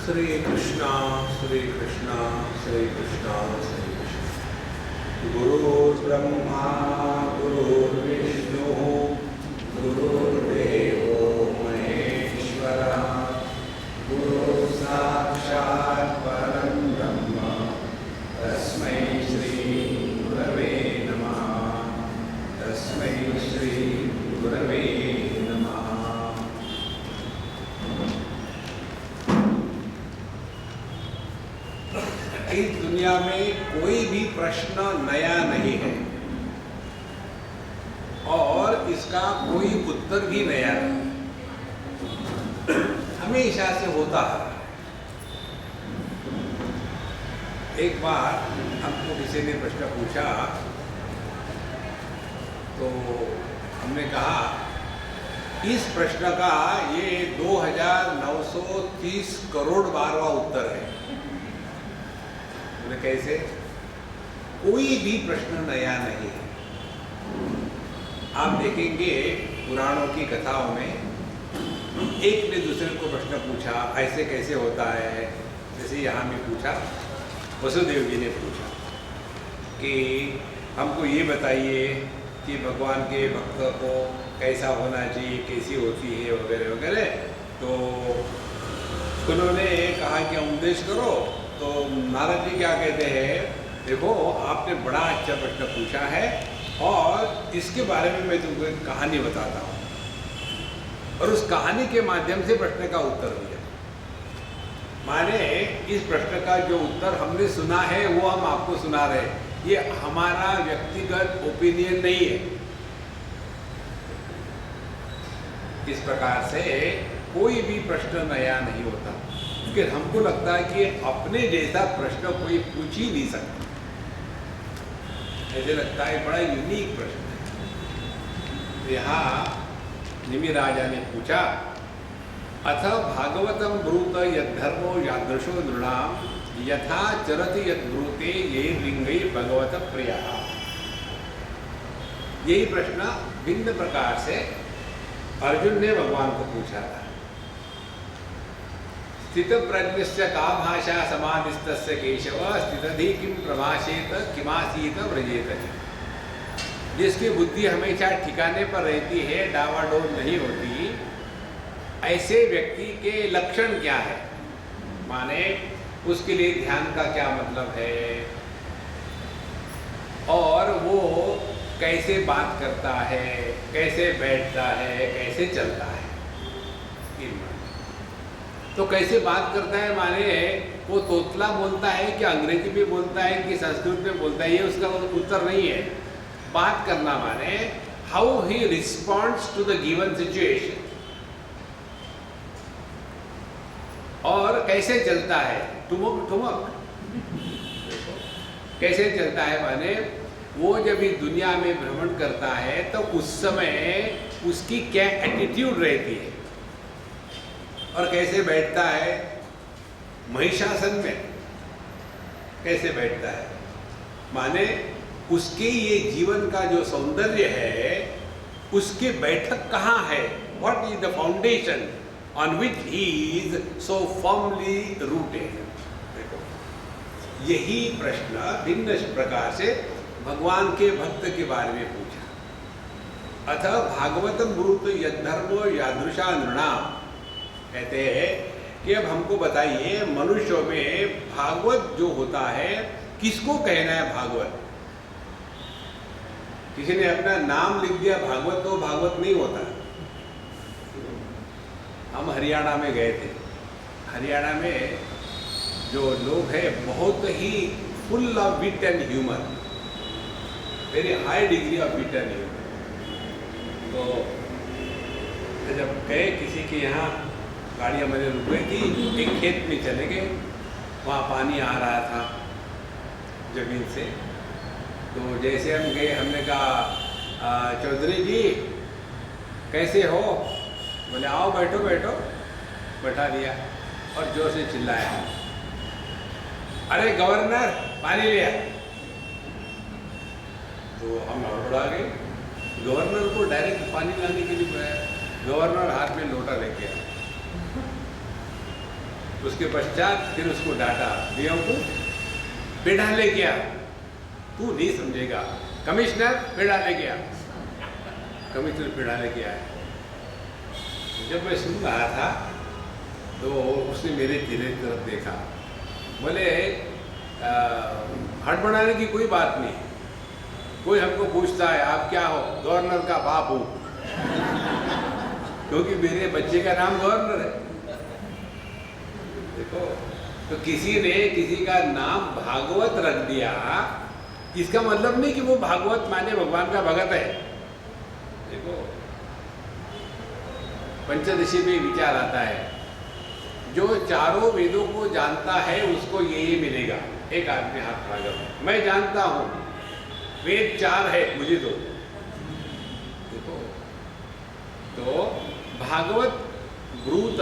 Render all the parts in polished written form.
श्री कृष्णा श्री कृष्णा श्री कृष्णा श्री कृष्णा। गुरुर्ब्रह्मा गुरुर्विष्णु गुरुर्देवो महेश्वरः गुरु साक्षात् परं ब्रह्म तस्मै श्री गुरवे नमः तस्मै श्री गुरवे नमः। इस दुनिया में कोई भी प्रश्न नया नहीं है और इसका कोई उत्तर भी नया नहीं, हमेशा से होता है। एक बार हमको किसी ने प्रश्न पूछा तो हमने कहा इस प्रश्न का ये 2930 करोड़ बारवा उत्तर है। कैसे? कोई भी प्रश्न नया नहीं है। आप देखेंगे पुराणों की कथाओं में एक ने दूसरे को प्रश्न पूछा ऐसे कैसे होता है। जैसे यहाँ में पूछा, वसुदेव जी ने पूछा कि हमको ये बताइए कि भगवान के भक्त को कैसा होना चाहिए, कैसी होती है वगैरह वगैरह। तो उन्होंने कहा कि उपदेश करो। तो नारद जी क्या कहते हैं, देखो आपने बड़ा अच्छा प्रश्न पूछा है और इसके बारे में मैं तुमको एक कहानी बताता हूँ। और उस कहानी के माध्यम से प्रश्न का उत्तर दिया। माने इस प्रश्न का जो उत्तर हमने सुना है वो हम आपको सुना रहे हैं, ये हमारा व्यक्तिगत ओपिनियन नहीं है। इस प्रकार से कोई भी प्रश्न नया नहीं होता, क्योंकि हमको लगता है कि अपने जैसा प्रश्न कोई पूछ ही नहीं सकता। ऐसे लगता है बड़ा यूनिक प्रश्न है। यहाँ निमि राजा ने पूछा, अथ भागवतम ब्रूत यद्धर्मो यादृशो नृणाम यथा चरति यद्ब्रूते ये लिंगै भगवत प्रिया। यही प्रश्न भिन्न प्रकार से अर्जुन ने भगवान को पूछा था। स्थित प्रज्ञस्य का भाषा समाधिस्तस्य केशव स्थितधि किम प्रभाषेत किमासीत व्रजेत। जिसकी बुद्धि हमेशा ठिकाने पर रहती है, डावाडोल नहीं होती, ऐसे व्यक्ति के लक्षण क्या है, माने उसके लिए ध्यान का क्या मतलब है और वो कैसे बात करता है, कैसे बैठता है, कैसे चलता है। तो कैसे बात करता है माने वो तोतला बोलता है कि अंग्रेजी में बोलता है कि संस्कृत में बोलता है, ये उसका उत्तर नहीं है। बात करना माने how he responds to the given situation. और कैसे चलता है, ठुमक ठुमक कैसे चलता है माने वो जब इस दुनिया में भ्रमण करता है तो उस समय उसकी क्या एटीट्यूड रहती है। और कैसे बैठता है, महिषासन में कैसे बैठता है, माने उसके ये जीवन का जो सौंदर्य है उसके बैठक कहाँ है, what is the foundation on which he is so firmly rooted. देखो यही प्रश्न भिन्न प्रकार से भगवान के भक्त के बारे में पूछा। अथ भागवतम ब्रूत यद्धर्मो यादृशा नृणाम। कहते हैं कि अब हमको बताइए मनुष्यों में भागवत जो होता है किसको कहना है भागवत। किसी ने अपना नाम लिख दिया भागवत तो भागवत नहीं होता। हम हरियाणा में गए थे। हरियाणा में जो लोग हैं बहुत ही full of wit and humour, very high degree of wit and humour. तो जब गए किसी के यहाँ, गाड़ी हमारे रुक गई थी, एक खेत में चले गए, वहाँ पानी आ रहा था जमीन से। तो जैसे हम गए हमने कहा चौधरी जी कैसे हो, बोले आओ बैठो बैठो, बैठा दिया और जोर से चिल्लाया, अरे गवर्नर पानी लिया। तो हम हड़बड़ा गए, गवर्नर को डायरेक्ट पानी लाने के लिए बुलाया। गवर्नर हाथ में लोटा लेके आया। उसके पश्चात फिर उसको डांटा, बेवकूफ, पेड़ा लेके आ, तू नहीं समझेगा, कमिश्नर पेड़ा लेके आ। कमिश्नर पेड़ा लेके आया। जब मैं सुन रहा था तो उसने मेरे चेहरे की तरफ देखा, बोले हड़बड़ाने की कोई बात नहीं, कोई हमको पूछता है आप क्या हो, गवर्नर का बाप हूँ, क्योंकि मेरे बच्चे का नाम गवर्नर है। देखो, तो किसी ने किसी का नाम भागवत रख दिया, इसका मतलब नहीं कि वो भागवत माने भगवान का भगत है। देखो, पंचदशी में विचार आता है, जो चारों वेदों को जानता है उसको ये मिलेगा। एक आदमी हाथ खड़ा कर, मैं जानता हूं वेद 4 है, मुझे दो। देखो, तो भागवत ब्रूत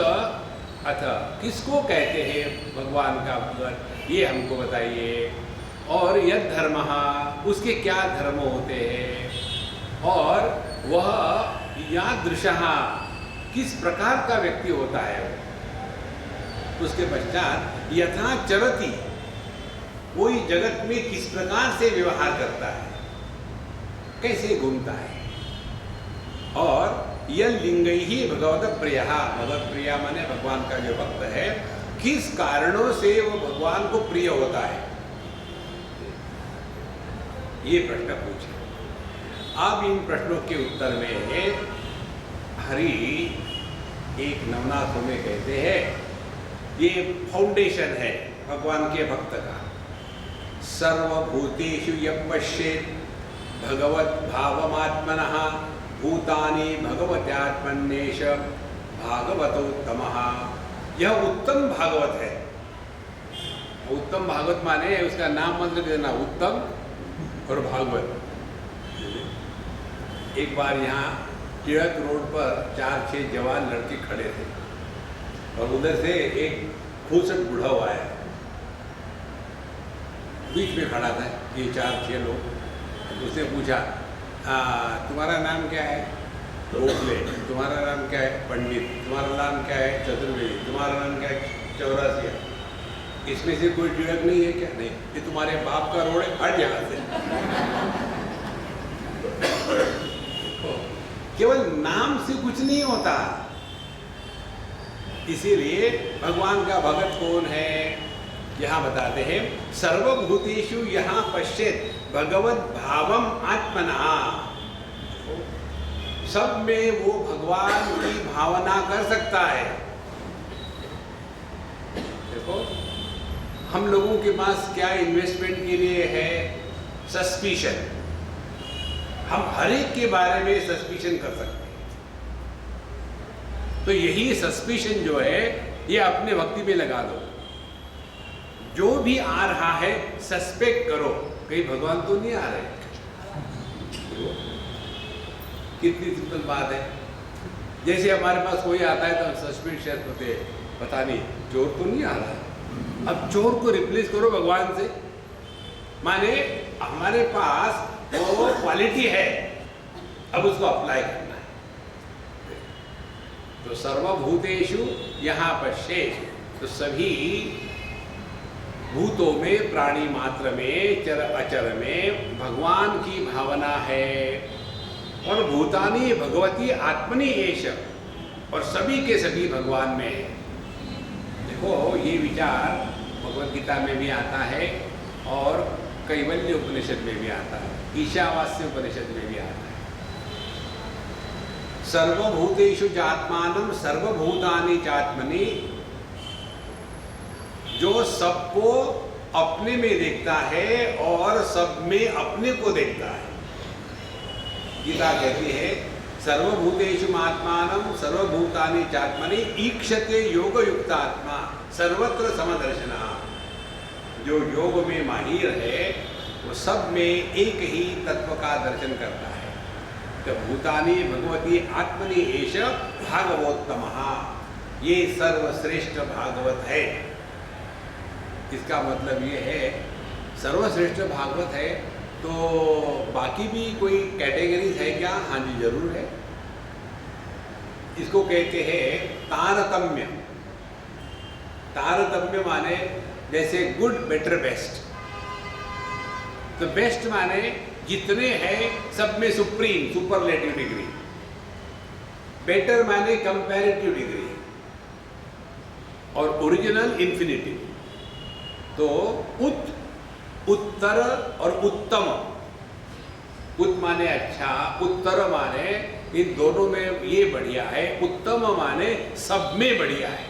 अथ किसको कहते हैं भगवान का भगत, ये हमको बताइए। और यद धर्म, उसके क्या धर्म होते हैं, और वह यादृशः किस प्रकार का व्यक्ति होता है। उसके पश्चात यथा चरति, कोई जगत में किस प्रकार से व्यवहार करता है, कैसे घूमता है। और यह लिंग ही भगवत प्रिय, भगवत प्रिय माने भगवान का जो भक्त है, किस कारणों से वो भगवान को प्रिय होता है, ये प्रश्न पूछे। अब इन प्रश्नों के उत्तर में हरि एक नवनाथों में कहते हैं, ये फाउंडेशन है भगवान के भक्त का। सर्वभूतेषु यः पश्येत् भगवत भावमात्मनः भूतानि भगवत्यात्मन्येष भागवतोत्तमः। यह उत्तम भागवत है। उत्तम भागवत माने उसका नाम मंत्र देना, उत्तम और भागवत। एक बार यहाँ टिळक रोड पर 4-6 जवान लड़के खड़े थे और उधर से एक खूसट बूढ़ा हुआ आया, बीच में खड़ा था ये 4-6 लोग। उसने पूछा, तुम्हारा नाम क्या है? भोसले। तुम्हारा नाम क्या है? पंडित। तुम्हारा नाम क्या है? चतुर्वेदी। तुम्हारा नाम क्या है? चौरासिया। इसमें से कोई टिळक नहीं है क्या? नहीं। ये तुम्हारे बाप का रोड है, हट यहाँ से। केवल नाम से कुछ नहीं होता। इसीलिए भगवान का भगत कौन है, यहाँ बताते हैं, सर्वभूतेषु यहाँ पश्येत् भगवत भावम आत्मना। सब में वो भगवान की भावना कर सकता है। देखो, हम लोगों के पास क्या इन्वेस्टमेंट के लिए है? सस्पिशन। हम हर एक के बारे में सस्पिशन कर सकते हैं। तो यही सस्पिशन जो है, ये अपने भक्ति में लगा दो। जो भी आ रहा है सस्पेक्ट करो, कहीं भगवान तो नहीं आ रहे। कितनी सिंपल बात है। जैसे हमारे पास कोई आता है तो हम सस्पिशियस होते हैं, पता नहीं चोर तो नहीं आ रहा है। अब चोर को रिप्लेस करो भगवान से, माने हमारे पास वो क्वालिटी है, अब उसको अप्लाई करना है। तो सर्वभूतेषु यहाँ पश्येत्, तो सभी भूतों में, प्राणी मात्र में, चर अचर में भगवान की भावना है। और भूतानि भगवती आत्मनि एष, और सभी के सभी भगवान में है। देखो, ये विचार भगवद गीता में भी आता है और कैवल्य उपनिषद में भी आता है, ईशावास्य उपनिषद में भी आता है। सर्वभूतेषु चात्मानं सर्वभूतानि चात्मनि, जो सबको अपने में देखता है और सब में अपने को देखता है। गीता कहती है, सर्वभूतेषु आत्मानं सर्वभूतानि चात्मनि ईक्षते योगयुक्त आत्मा सर्वत्र समदर्शनः। जो योग में माहिर है वो सब में एक ही तत्व का दर्शन करता है। तो भूतानि भगवती आत्मनि एष भागवतोत्तमः, ये सर्वश्रेष्ठ भागवत है। इसका मतलब ये है, सर्वश्रेष्ठ भागवत है तो बाकी भी कोई कैटेगरीज है क्या? हाँ जी, जरूर है। इसको कहते हैं तारतम्य। तारतम्य माने जैसे गुड, बेटर, बेस्ट। तो बेस्ट माने जितने हैं सब में सुप्रीम, सुपरलेटिव डिग्री। बेटर माने कंपैरेटिव डिग्री और ओरिजिनल इन्फिनिटिव। तो उत्तर और उत्तम। उत माने अच्छा, उत्तर माने इन दोनों में ये बढ़िया है, उत्तम माने सब में बढ़िया है।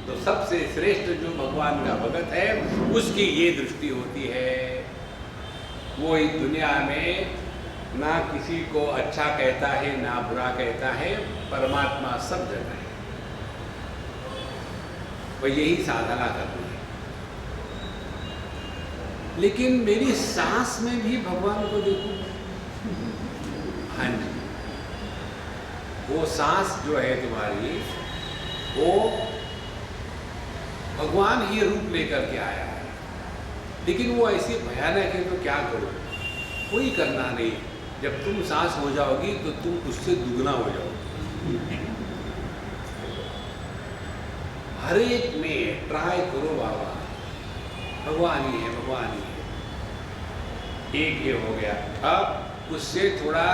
तो सबसे श्रेष्ठ जो भगवान का भगत है उसकी ये दृष्टि होती है, वो इस दुनिया में ना किसी को अच्छा कहता है ना बुरा कहता है, परमात्मा सब जगह है। वो यही साधना करनी है। लेकिन मेरी सांस में भी भगवान को देखो। हाँ जी, वो सांस जो है तुम्हारी, वो भगवान ही रूप लेकर के आया है। लेकिन वो ऐसी भयानक है तो क्या करो, कोई करना नहीं। जब तुम सांस हो जाओगी तो तुम उससे दुगना हो जाओगी। हर एक में ट्राई करो बाबा, भगवान ही है, भगवान ही है। एक ये हो गया। अब उससे थोड़ा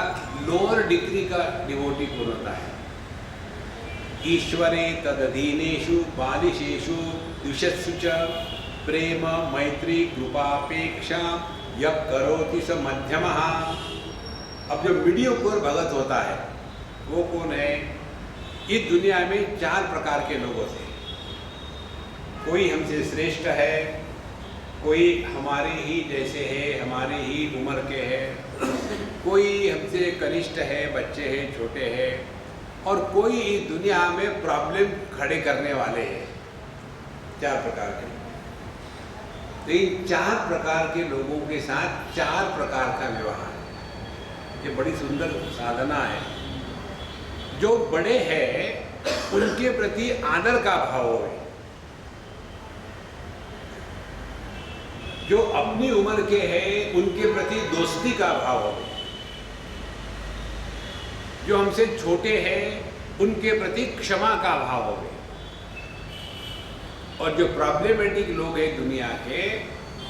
लोअर डिग्री का डिवोटी कौन होता है? ईश्वरे तदधीनेषु बालिशेषु द्विषत्सु च प्रेम मैत्री कृपापेक्षा यः करोति स मध्यमः। अब जो मीडियोकर भगत होता है वो कौन है? इस दुनिया में 4 प्रकार के लोग होते हैं। कोई हमसे श्रेष्ठ है, कोई हमारे ही जैसे है, हमारे ही उम्र के हैं, कोई हमसे कनिष्ठ है, बच्चे हैं, छोटे हैं, और कोई इस दुनिया में प्रॉब्लम खड़े करने वाले हैं। 4 प्रकार के। तो इन 4 प्रकार के लोगों के साथ 4 प्रकार का व्यवहार है। ये बड़ी सुंदर साधना है। जो बड़े हैं उनके प्रति आदर का भाव हो, जो अपनी उम्र के हैं उनके प्रति दोस्ती का भाव हो, जो हमसे छोटे हैं उनके प्रति क्षमा का भाव हो, और जो प्रॉब्लमेटिक लोग हैं दुनिया के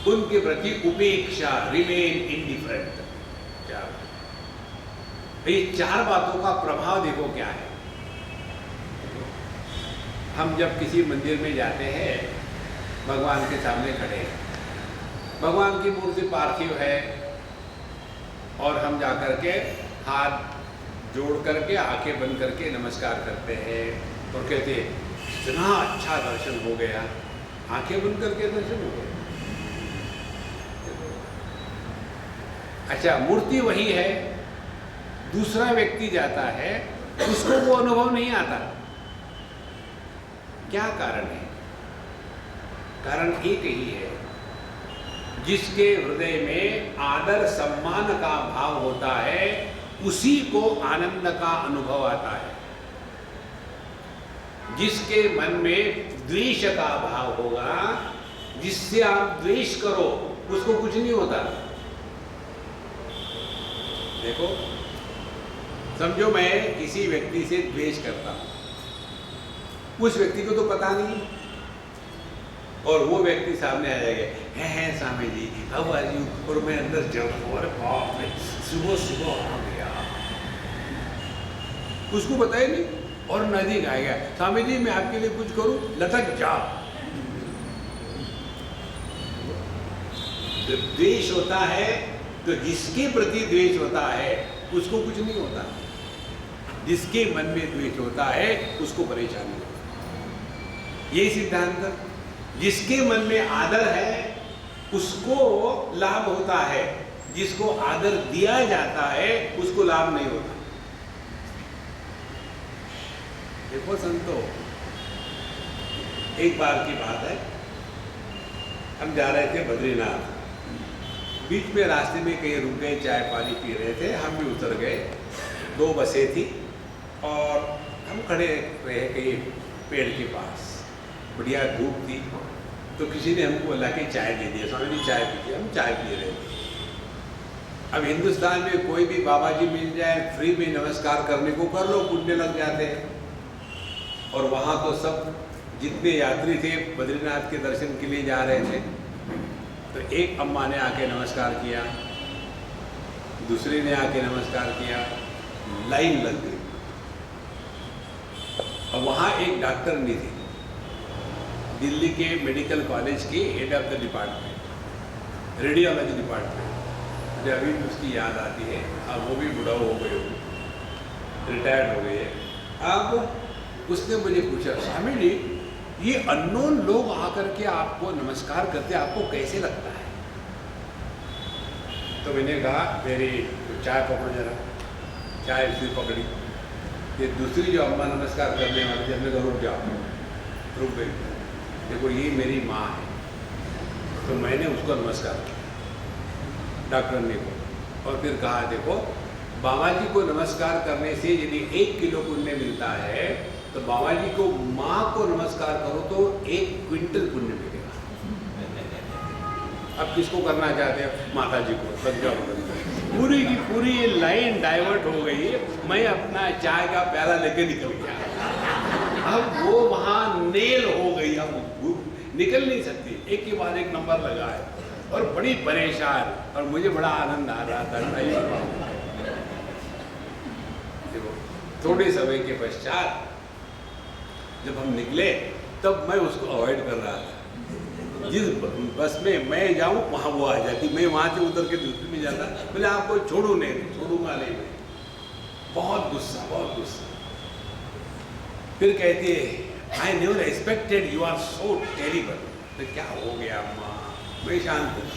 उनके प्रति उपेक्षा, रिमेन इंडिफरेंट। ये 4 बातों का प्रभाव देखो क्या है। हम जब किसी मंदिर में जाते हैं, भगवान के सामने खड़े हैं, भगवान की मूर्ति पार्थिव है, और हम जाकर के हाथ जोड़ करके आंखें बंद करके नमस्कार करते हैं और कहते हैं इतना अच्छा दर्शन हो गया। आंखें बंद करके दर्शन हो गया। अच्छा, मूर्ति वही है, दूसरा व्यक्ति जाता है, उसको वो अनुभव नहीं आता। क्या कारण है? कारण एक ही है, जिसके हृदय में आदर सम्मान का भाव होता है उसी को आनंद का अनुभव आता है। जिसके मन में द्वेष का भाव होगा, जिससे आप द्वेष करो, उसको कुछ नहीं होता। देखो, समझो मैं किसी व्यक्ति से द्वेष करता हूं, उस व्यक्ति को तो पता नहीं, और वो व्यक्ति सामने आ जाएगा, हैं Swami ji, how are you, और मैं अंदर जाऊँ, अरे बाप रे, सुबह सुबह आ गया। उसको पता ही नहीं, और नजदीक आएगा, स्वामी जी मैं आपके लिए कुछ करूं, लटक जा। जब द्वेष होता है तो जिसके प्रति द्वेष होता है उसको कुछ नहीं होता, जिसके मन में द्वेष होता है उसको परेशानी होती है। यही सिद्धांत। जिसके मन में आदर है उसको लाभ होता है, जिसको आदर दिया जाता है उसको लाभ नहीं होता। देखो संतो, एक बार की बात है, हम जा रहे थे बद्रीनाथ, बीच में रास्ते में कहीं रुक गए, चाय पानी पी रहे थे, हम भी उतर गए। 2 बसें थी और हम खड़े रहे कहीं पेड़ के पास, बढ़िया धूप थी, तो किसी ने हमको ला के चाय दे दिया, स्वामी जी चाय पीजिए। हम चाय पी रहे थे। अब हिंदुस्तान में कोई भी बाबा जी मिल जाए, फ्री में नमस्कार करने को कर लो, पुण्य लग जाते हैं। और वहाँ तो सब जितने यात्री थे बद्रीनाथ के दर्शन के लिए जा रहे थे, तो एक अम्मा ने आके नमस्कार किया, दूसरे ने आके नमस्कार किया, लाइन लग गई। और वहाँ एक डॉक्टर नहीं थी, दिल्ली के मेडिकल कॉलेज की head of the department, radiology department, मुझे अभी भी उसकी याद आती है। अब वो भी बुढ़ा हो गए हो, रिटायर्ड हो गए हैं। अब उसने मुझे पूछा, स्वामी जी ये अननोन लोग आकर के आपको नमस्कार करते आपको कैसे लगता है? तो मैंने कहा मेरी चाय पकड़ो जरा, चाय उसने पकड़ी। ये दूसरी जो अम्मा नमस्कार करने वाली थी, हमने कहा रुक जाओ, रुक गई। देखो ये मेरी माँ है, तो मैंने उसको नमस्कार किया डॉक्टर ने को, और फिर कहा देखो बाबा जी को नमस्कार करने से यदि 1 किलो पुण्य मिलता है, तो बाबा जी को माँ को नमस्कार करो तो 1 क्विंटल पुण्य मिलेगा। अब किसको करना चाहते हैं? माता जी को। लग जाओ। पूरी की पूरी ये लाइन डाइवर्ट हो गई। मैं अपना चाय का प्याला लेके निकल गया। अब वो वहाँ नेल हो गई, अब निकल नहीं सकती, एक के बाद एक नंबर लगा है और बड़ी परेशान, और मुझे बड़ा आनंद आ रहा था। देखो थोड़े समय के पश्चात जब हम निकले तब मैं उसको अवॉइड कर रहा था। जिस बस में मैं जाऊं वहाँ वो आ जाती, मैं वहाँ से उतर के दूसरी में जाता। बोले आपको छोड़ू नहीं, छोड़ूंगा नहीं मैं। बहुत गुस्सा, बहुत गुस्सा। फिर कहती है I never expected you are so terrible. तो क्या हो गया अम्मा? मैं शांत हूँ।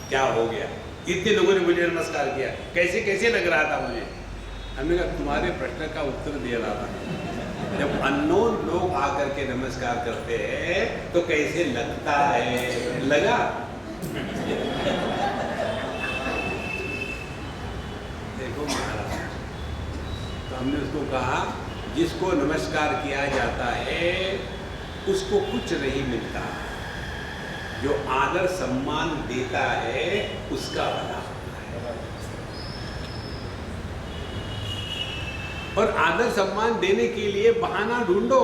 क्या हो गया? इतने लोगों ने मुझे नमस्कार किया, कैसे कैसे लग रहा था मुझे? हमने कहा तुम्हारे प्रश्न का उत्तर दे रहा था। जब अननोन लोग आकर के नमस्कार करते हैं तो कैसे लगता है? लगा? देखो महाराज, तो हमने उसको कहा जिसको नमस्कार किया जाता है उसको कुछ नहीं मिलता, जो आदर सम्मान देता है उसका भला होता है। और आदर सम्मान देने के लिए बहाना ढूंढो।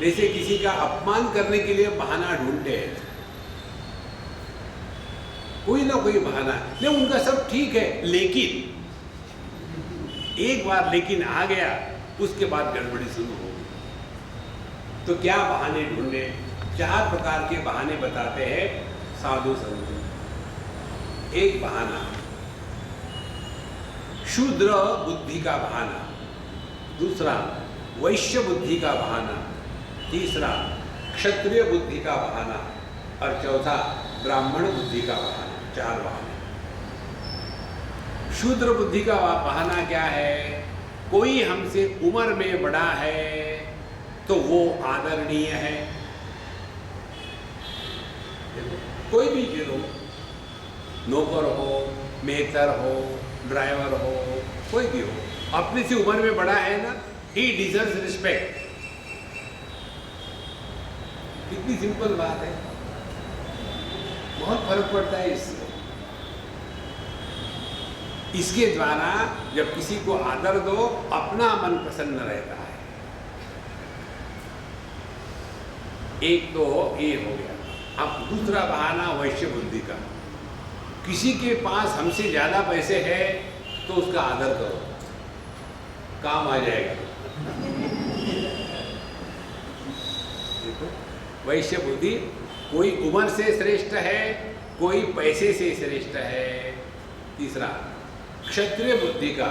जैसे किसी का अपमान करने के लिए बहाना ढूंढते हैं, कोई ना कोई बहाना। नहीं उनका सब ठीक है, लेकिन एक बार लेकिन आ गया, उसके बाद गड़बड़ी शुरू हो गई। तो क्या बहाने ढूंढे? 4 प्रकार के बहाने बताते हैं साधु संत। एक बहाना शूद्र बुद्धि का बहाना, दूसरा वैश्य बुद्धि का बहाना, तीसरा क्षत्रिय बुद्धि का बहाना, और चौथा ब्राह्मण बुद्धि का बहाना। 4 बहाने। शूद्र बुद्धि का बहाना क्या है? कोई हमसे उम्र में बड़ा है तो वो आदरणीय है। कोई भी हो, नौकर हो, मेहतर हो, ड्राइवर हो, कोई भी हो, अपने से उम्र में बड़ा है ना, ही डिजर्व्स रिस्पेक्ट। कितनी सिंपल बात है, बहुत फर्क पड़ता है इससे। इसके द्वारा जब किसी को आदर दो, अपना मन प्रसन्न रहता है। एक तो ये हो गया। अब दूसरा बहाना वैश्य बुद्धि का। किसी के पास हमसे ज्यादा पैसे है तो उसका आदर करो, काम आ जाएगा। देखो वैश्य बुद्धि, कोई उम्र से श्रेष्ठ है, कोई पैसे से श्रेष्ठ है। तीसरा क्षत्रिय बुद्धि का,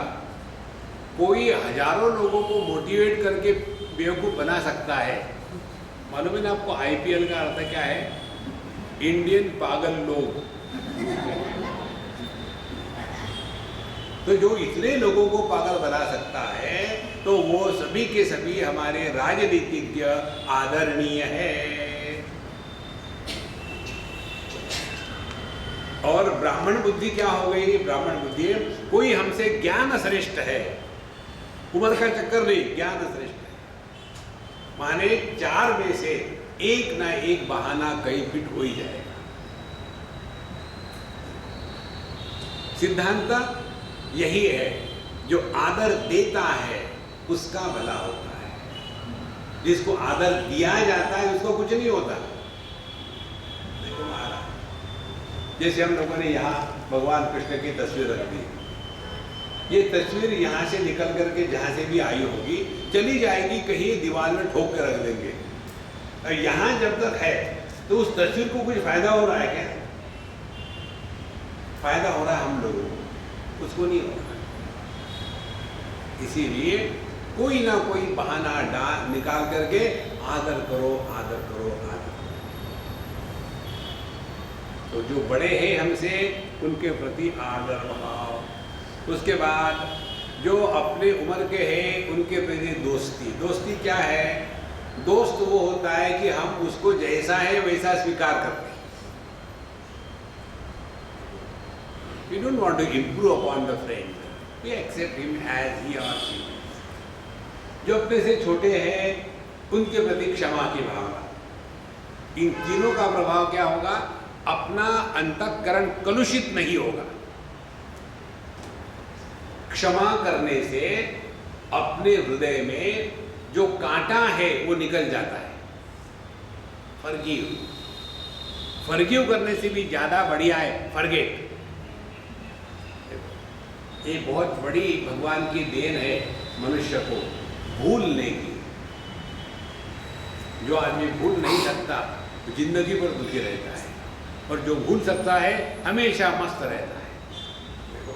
कोई हजारों लोगों को मोटिवेट करके बेवकूफ बना सकता है। मालूम है ना आपको आईपीएल का अर्थ क्या है? इंडियन पागल लोग। तो जो इतने लोगों को पागल बना सकता है, तो वो सभी के सभी हमारे राजनीतिज्ञ आदरणीय है। और ब्राह्मण बुद्धि क्या हो गई? ब्राह्मण बुद्धि, कोई हमसे ज्ञान श्रेष्ठ है, उम्र का चक्कर नहीं, ज्ञान श्रेष्ठ है। माने 4 में से एक ना एक बहाना कहीं फिट हो ही जाएगा। सिद्धांत यही है, जो आदर देता है उसका भला होता है। जिसको आदर दिया जाता है उसको कुछ नहीं होता। देखो महाराज, जैसे हम लोगों ने यहाँ भगवान कृष्ण की तस्वीर रख दी, ये तस्वीर यहाँ से निकल करके जहाँ से भी आई होगी चली जाएगी, कहीं दीवार में ठोक के रख देंगे। और यहाँ जब तक है तो उस तस्वीर को कुछ फायदा हो रहा है क्या? फायदा हो रहा है हम लोगों को, उसको नहीं हो रहा। इसीलिए कोई ना कोई बहाना निकाल करके आदर करो, आदर करो, आदर करो। तो जो बड़े हैं हमसे उनके प्रति आदर भाव। उसके बाद जो अपने उम्र के हैं उनके प्रति दोस्ती। दोस्ती क्या है? दोस्त वो होता है कि हम उसको जैसा है वैसा स्वीकार करते हैं। We don't want to improve upon the friend. We accept him as he or she is. जो अपने से छोटे हैं उनके प्रति क्षमा की भावना। इन तीनों का प्रभाव क्या होगा? अपना अंतःकरण कलुषित नहीं होगा। क्षमा करने से अपने हृदय में जो कांटा है वो निकल जाता है। फॉरगिव करने से भी ज्यादा बढ़िया है फॉरगेट। ये बहुत बड़ी भगवान की देन है मनुष्य को भूलने की। जो आदमी भूल नहीं सकता तो जिंदगी भर दुखी रहता है, और जो भूल सकता है हमेशा मस्त रहता है। देखो,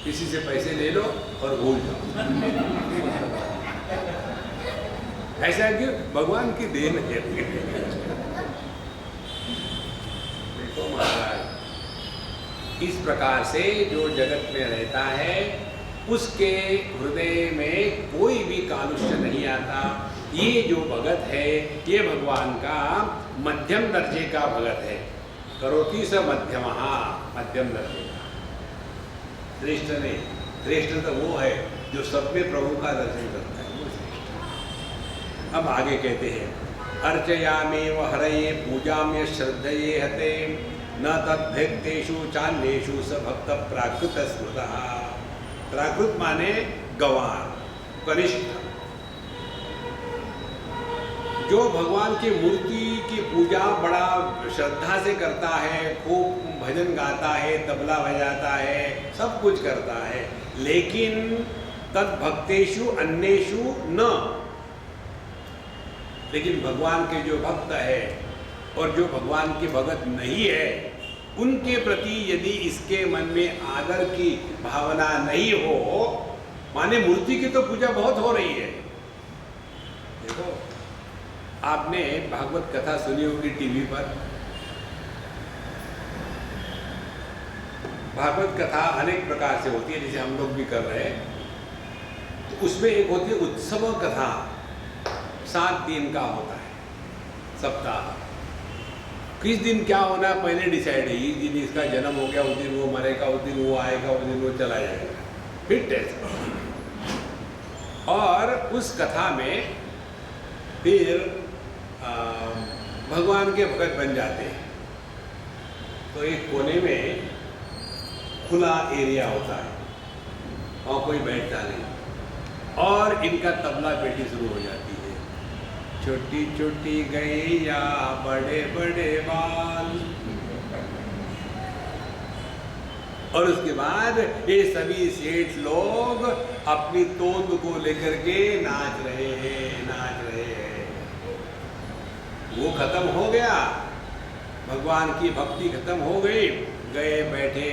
किसी से पैसे ले लो और भूल जाओ। ऐसा क्यों? भगवान की देन है। देखो महाराज, इस प्रकार से जो जगत में रहता है उसके हृदय में कोई भी कालुष्य नहीं आता। ये जो भगत है ये भगवान का मध्यम दर्जे का भगत है। करोति स मध्यम, मध्यम दर्जे का। श्रेष्ठ नहीं, श्रेष्ठ तो वो है जो सब में प्रभु का दर्शन करता है, वो श्रेष्ठ। अब आगे कहते हैं, अर्चयामेव हरये पूजाम्य श्रद्धये हते न तद्भक्तेषु चान्येषु स भक्त प्राकृत स्मृतः। प्राकृत माने गवार, कनिष्ठ। जो भगवान की मूर्ति की पूजा बड़ा श्रद्धा से करता है, खूब भजन गाता है, तबला बजाता है, सब कुछ करता है, लेकिन तद्भक्तेषु अन्येषु न। लेकिन भगवान के जो भक्त है और जो भगवान के भगत नहीं है उनके प्रति यदि इसके मन में आदर की भावना नहीं हो, माने मूर्ति की तो पूजा बहुत हो रही है। देखो, आपने भागवत कथा सुनी होगी टीवी पर। भागवत कथा अनेक प्रकार से होती है, जैसे हम लोग भी कर रहे हैं। तो उसमें एक होती है उत्सव कथा, 7 दिन का होता है सप्ताह। किस दिन क्या होना है पहले डिसाइड है। इस दिन इसका जन्म हो गया, उस दिन वो मरेगा, उस दिन वो आएगा, उस दिन वो चला जाएगा, फिर टेस्ट। और उस कथा में फिर भगवान के भगत बन जाते हैं। तो एक कोने में खुला एरिया होता है और कोई बैठता नहीं, और इनका तबला पेटी शुरू हो जाती है। छोटी छोटी गैया बड़े बड़े बाल। और उसके बाद ये सभी सेठ लोग अपनी तोंद को लेकर के नाच रहे हैं, नाच रहे हैं। वो खत्म हो गया, भगवान की भक्ति खत्म हो गई, गए बैठे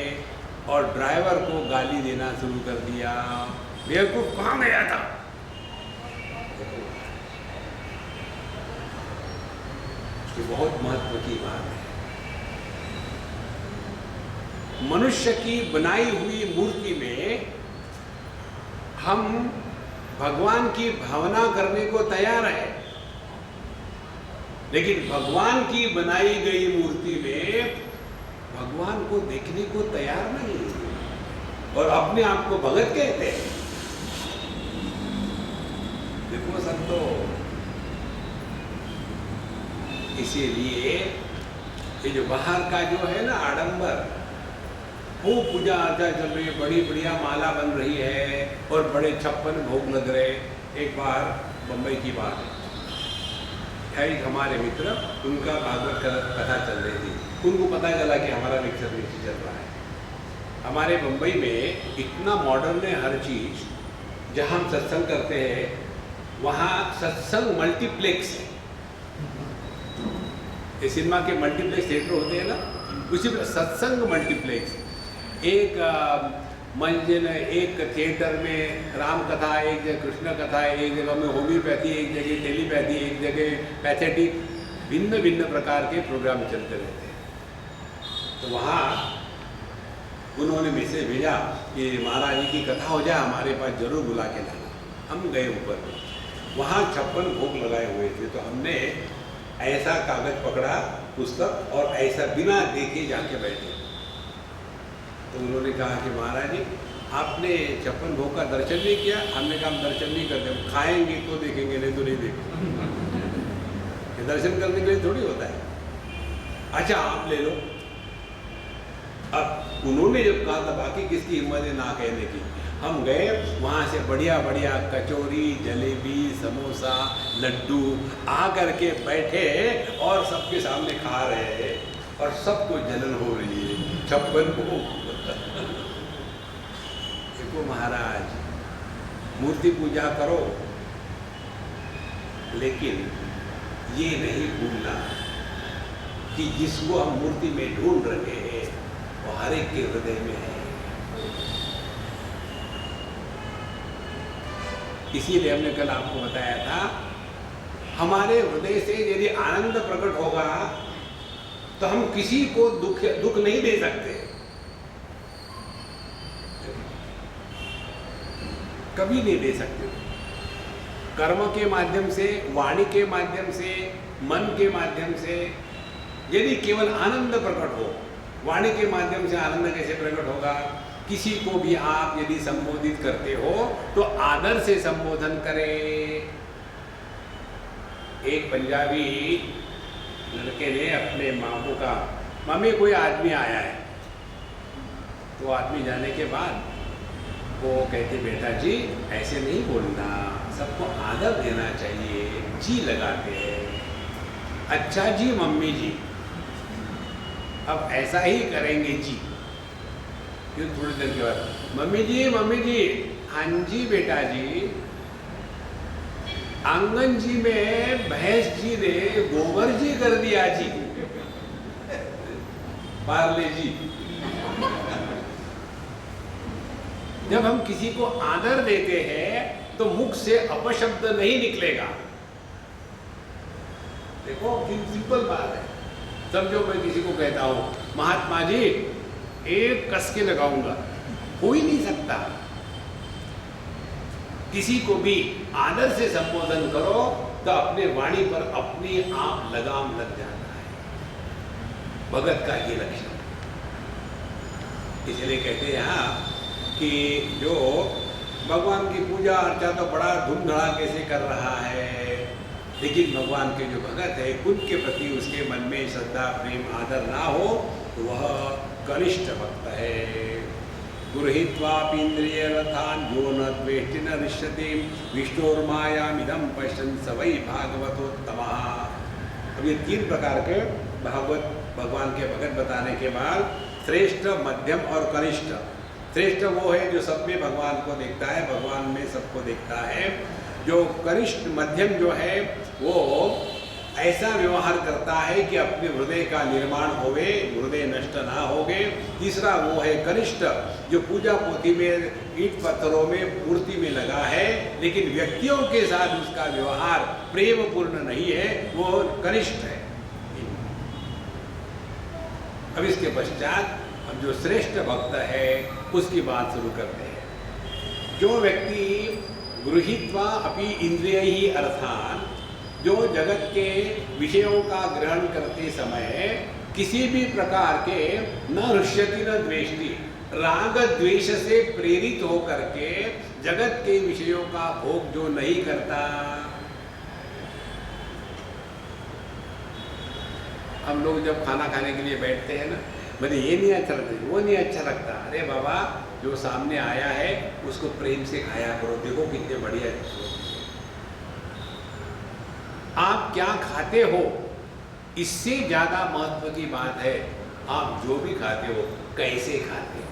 और ड्राइवर को गाली देना शुरू कर दिया। बेवकूफ कहाँ गया था? ये बहुत महत्व की बात है। मनुष्य की बनाई हुई मूर्ति में हम भगवान की भावना करने को तैयार है, लेकिन भगवान की बनाई गई मूर्ति में भगवान को देखने को तैयार नहीं, और अपने आप को भगत कहते हैं। देखो संतो, इसीलिए ये जो बाहर का जो है ना आडंबर, खूब पूजा अर्चा चल रही है, बड़ी बढ़िया माला बन रही है और बड़े 56 भोग लग रहे। एक बार बम्बई की बात है, एक हमारे मित्र, उनका भागवत कथा चल रही थी। उनको पता चला कि हमारा लेक्चर नीचे चल रहा है। हमारे बम्बई में इतना मॉडर्न है हर चीज़। जहाँ हम सत्संग करते हैं वहाँ सत्संग मल्टीप्लेक्स है। ये सिनेमा के मल्टीप्लेक्स थिएटर होते हैं ना, उसी में सत्संग मल्टीप्लेक्स। एक मंजिल, एक थिएटर में राम कथा, एक जगह कृष्ण कथा, एक जगह में होम्योपैथी, एक जगह टेलीपैथी, एक जगह पैथेटिक, भिन्न भिन्न प्रकार के प्रोग्राम चलते रहते हैं। तो वहाँ उन्होंने मैसेज भेजा कि महाराज जी की कथा हो जाए, हमारे पास जरूर बुला के लाना। हम गए ऊपर, वहाँ 56 भोग लगाए हुए थे। तो हमने ऐसा कागज पकड़ा, पुस्तक, और ऐसा बिना देखे जाके बैठे। तो उन्होंने कहा कि महाराज जी आपने 56 भोग का दर्शन नहीं किया। हमने कहा हम दर्शन नहीं करते, खाएंगे तो देखेंगे, नहीं तो नहीं देखेंगे। दर्शन करने के लिए थोड़ी होता है। अच्छा आप ले लो। अब उन्होंने जब कहा था, बाकी किसकी हिम्मत है ना कहने की। हम गए, वहाँ से बढ़िया बढ़िया कचौरी, जलेबी, समोसा, लड्डू आ करके बैठे और सबके सामने खा रहे हैं और सबको जलन हो रही है। 56 भोग। देखो महाराज, मूर्ति पूजा करो, लेकिन ये नहीं भूलना कि जिसको हम मूर्ति में ढूंढ रहे हैं वो हर एक के हृदय में है। इसीलिए हमने कल आपको बताया था, हमारे हृदय से यदि आनंद प्रकट होगा तो हम किसी को दुख नहीं दे सकते, कभी नहीं दे सकते। कर्म के माध्यम से, वाणी के माध्यम से, मन के माध्यम से यदि केवल आनंद प्रकट हो, वाणी के माध्यम से आनंद कैसे प्रकट होगा? किसी को भी आप यदि संबोधित करते हो तो आदर से संबोधन करें। एक पंजाबी लड़के ने अपने माँ को कहा, मम्मी कोई आदमी आया है। तो आदमी जाने के बाद वो कहते, बेटा जी ऐसे नहीं बोलना, सबको आदर देना चाहिए, जी लगाते हैं। अच्छा जी मम्मी जी, अब ऐसा ही करेंगे जी। फिर थोड़ी देर के बाद, मम्मी जी, हाँ जी बेटा जी, आंगन जी में भैंस जी ने गोबर जी कर दिया जी, पार्ले जी। जब हम किसी को आदर देते हैं तो मुख से अपशब्द नहीं निकलेगा। देखो सिंपल बात है। समझो मैं किसी को कहता हूं, महात्मा जी एक कस के लगाऊंगा, हो ही नहीं सकता। किसी को भी आदर से संबोधन करो तो अपने वाणी पर अपने आप लगाम लग जाता है। भगत का ये लक्षण। इसलिए कहते हैं यहाँ कि जो भगवान की पूजा अर्चा तो बड़ा धूम धड़ाके से कर रहा है, लेकिन भगवान के जो भगत है उनके प्रति उसके मन में श्रद्धा, प्रेम, आदर ना हो तो वह कनिष्ठ भक्त है। गृहीत्वापीन्द्रिय रथान जो न द्वेष्टि न रिष्यति विष्णोर्मायामिदं पश्यन् स वै भागवतोत्तमः। अब ये 3 प्रकार के भागवत भगवान के भगत बताने के बाद श्रेष्ठ, मध्यम और कनिष्ठ। श्रेष्ठ वो है जो सब में भगवान को देखता है, भगवान में सबको देखता है। जो कनिष्ठ, मध्यम जो है वो ऐसा व्यवहार करता है कि अपने हृदय का निर्माण होवे, हृदय नष्ट ना होगे। तीसरा वो है कनिष्ठ, जो पूजा पोथी में, ईंट पत्थरों में, मूर्ति में लगा है, लेकिन व्यक्तियों के साथ उसका व्यवहार प्रेम पूर्ण नहीं है, वो कनिष्ठ है। अब इसके पश्चात अब जो श्रेष्ठ भक्त है उसकी बात शुरू करते हैं। जो व्यक्ति गृहीत्वा अपि इंद्रियैहि अर्थान, जो जगत के विषयों का ग्रहण करते समय किसी भी प्रकार के न हृष्यति न द्वेष्टि, राग द्वेष से प्रेरित होकर के जगत के विषयों का भोग जो नहीं करता। हम लोग जब खाना खाने के लिए बैठते हैं ना, मुझे ये नहीं अच्छा लगता, वो नहीं अच्छा लगता। अरे बाबा, जो सामने आया है उसको प्रेम से खाया करो, देखो कितने बढ़िया है। आप क्या खाते हो, इससे ज्यादा महत्व की बात है आप जो भी खाते हो कैसे खाते हो।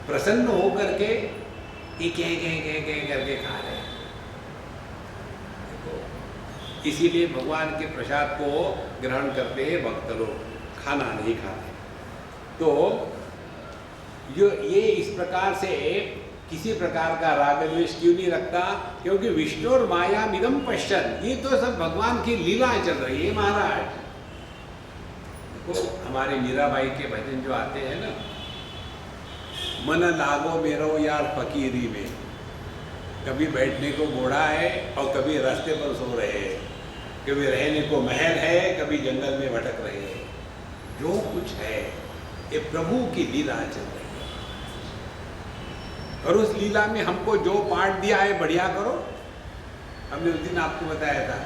प्रसन्न होकर के करके खा रहे हैं, इसीलिए भगवान के प्रसाद को ग्रहण करते हैं भक्त लोग, खाना नहीं खाते। तो जो ये इस प्रकार से किसी प्रकार का राग द्वेष क्यों नहीं रखता, क्योंकि विष्णु और माया मिदम पश्चन, ये तो सब भगवान की लीला चल रही है महाराज। देखो हमारे मीराबाई के भजन जो आते हैं ना, मन लागो मेरो यार फकीरी में, कभी बैठने को घोड़ा है और कभी रास्ते पर सो रहे हैं, कभी रहने को महल है, कभी जंगल में भटक रहे हैं। जो कुछ है ये प्रभु की लीला चल रही है, और उस लीला में हमको जो पार्ट दिया है बढ़िया करो। हमने उस दिन आपको बताया था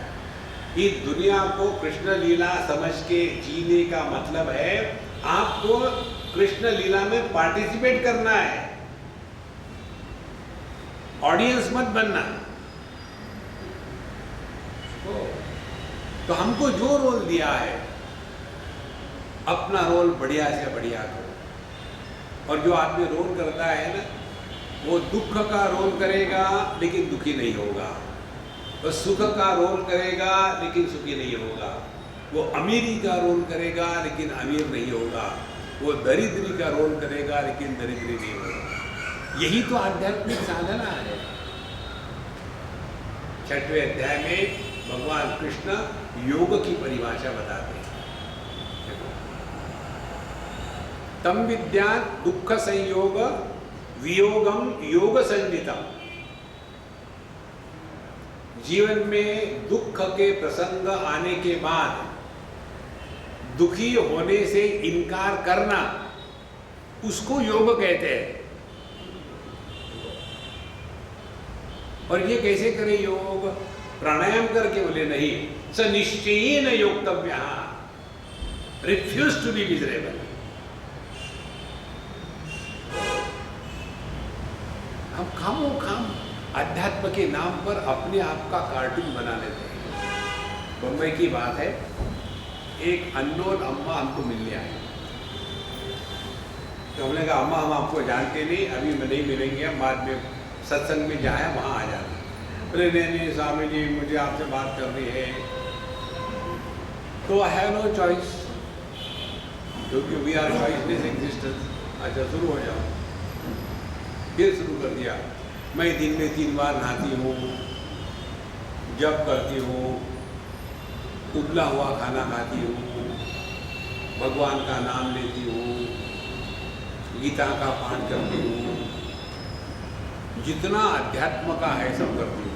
कि दुनिया को कृष्ण लीला समझ के जीने का मतलब है आपको कृष्ण लीला में पार्टिसिपेट करना है, ऑडियंस मत बनना। तो हमको जो रोल दिया है अपना रोल बढ़िया से बढ़िया करो। और जो आदमी रोल करता है ना, वो दुख का रोल करेगा लेकिन दुखी नहीं होगा, वो सुख का रोल करेगा लेकिन सुखी नहीं होगा, वो अमीरी का रोल करेगा लेकिन अमीर नहीं होगा, वो दरिद्री का रोल करेगा लेकिन दरिद्री नहीं होगा। यही तो आध्यात्मिक साधना है। 6वें अध्याय में भगवान कृष्ण योग की परिभाषा बताते हैं। तम विद्या दुख संयोग वियोगम योग संजितम। जीवन में दुख के प्रसंग आने के बाद दुखी होने से इनकार करना, उसको योग कहते हैं। और ये कैसे करें योग? प्राणायाम करके बोले नहीं, स निश्चयेन योक्तव्यः, रिफ्यूज टू बी मिजरेबल। हम खामो खाम अध्यात्म के नाम पर अपने आप का कार्टून बना लेते हैं। बम्बई की बात है, एक अननोन अम्मा हमको मिलने आई। तो हमने कहा अम्मा हम आपको जानते नहीं, अभी मैं नहीं मिलेंगे, हम बाद में सत्संग में जाए वहाँ आ जाना। बोले नहीं स्वामी जी मुझे आपसे बात करनी है। तो आई हैव नो चॉइस, क्योंकि वी आर चॉइसलेस एग्जिस्टेंस। अच्छा शुरू हो जाओ। फिर शुरू कर दिया, मैं दिन में 3 बार नहाती हूँ, जप करती हूँ, उबला हुआ खाना खाती हूँ, भगवान का नाम लेती हूँ, गीता का पाठ करती हूँ, जितना अध्यात्म का है सब करती हूँ।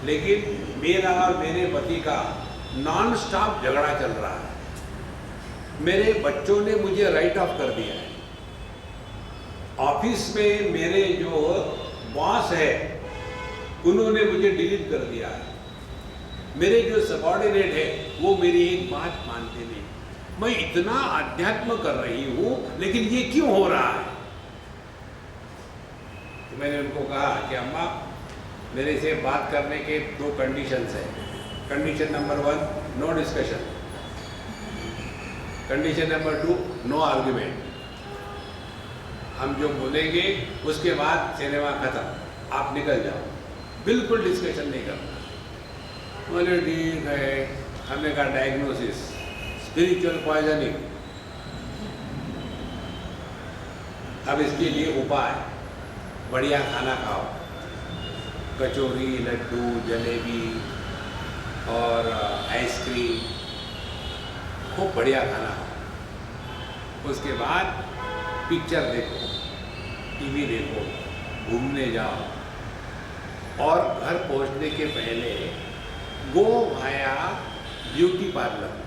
लेकिन मेरा और मेरे पति का नॉन स्टॉप झगड़ा चल रहा है। मेरे बच्चों ने मुझे राइट ऑफ कर दिया है। ऑफिस में मेरे जो बॉस है उन्होंने मुझे डिलीट कर दिया है। मेरे जो सबऑर्डिनेट है वो मेरी एक बात मानते नहीं। मैं इतना अध्यात्म कर रही हूँ लेकिन ये क्यों हो रहा है? तो मैंने उनको कहा कि अम्मा मेरे से बात करने के 2 कंडीशंस हैं। Condition number 1 no discussion, condition number 2 no argument. हम जो बोलेंगे उसके बाद सिनेमा खत्म, आप निकल जाओ, बिल्कुल डिस्कशन नहीं करना। बोले ठीक है। हमने कहा डायग्नोसिस स्पिरिचुअल पॉइजनिंग। अब इसके लिए उपाय, बढ़िया खाना खाओ, कचौरी, लड्डू, जलेबी और आइसक्रीम, खूब बढ़िया खाना खाओ। उसके बाद पिक्चर देखो, टीवी देखो, घूमने जाओ, और घर पहुंचने के पहले गो भाया ब्यूटी पार्लर।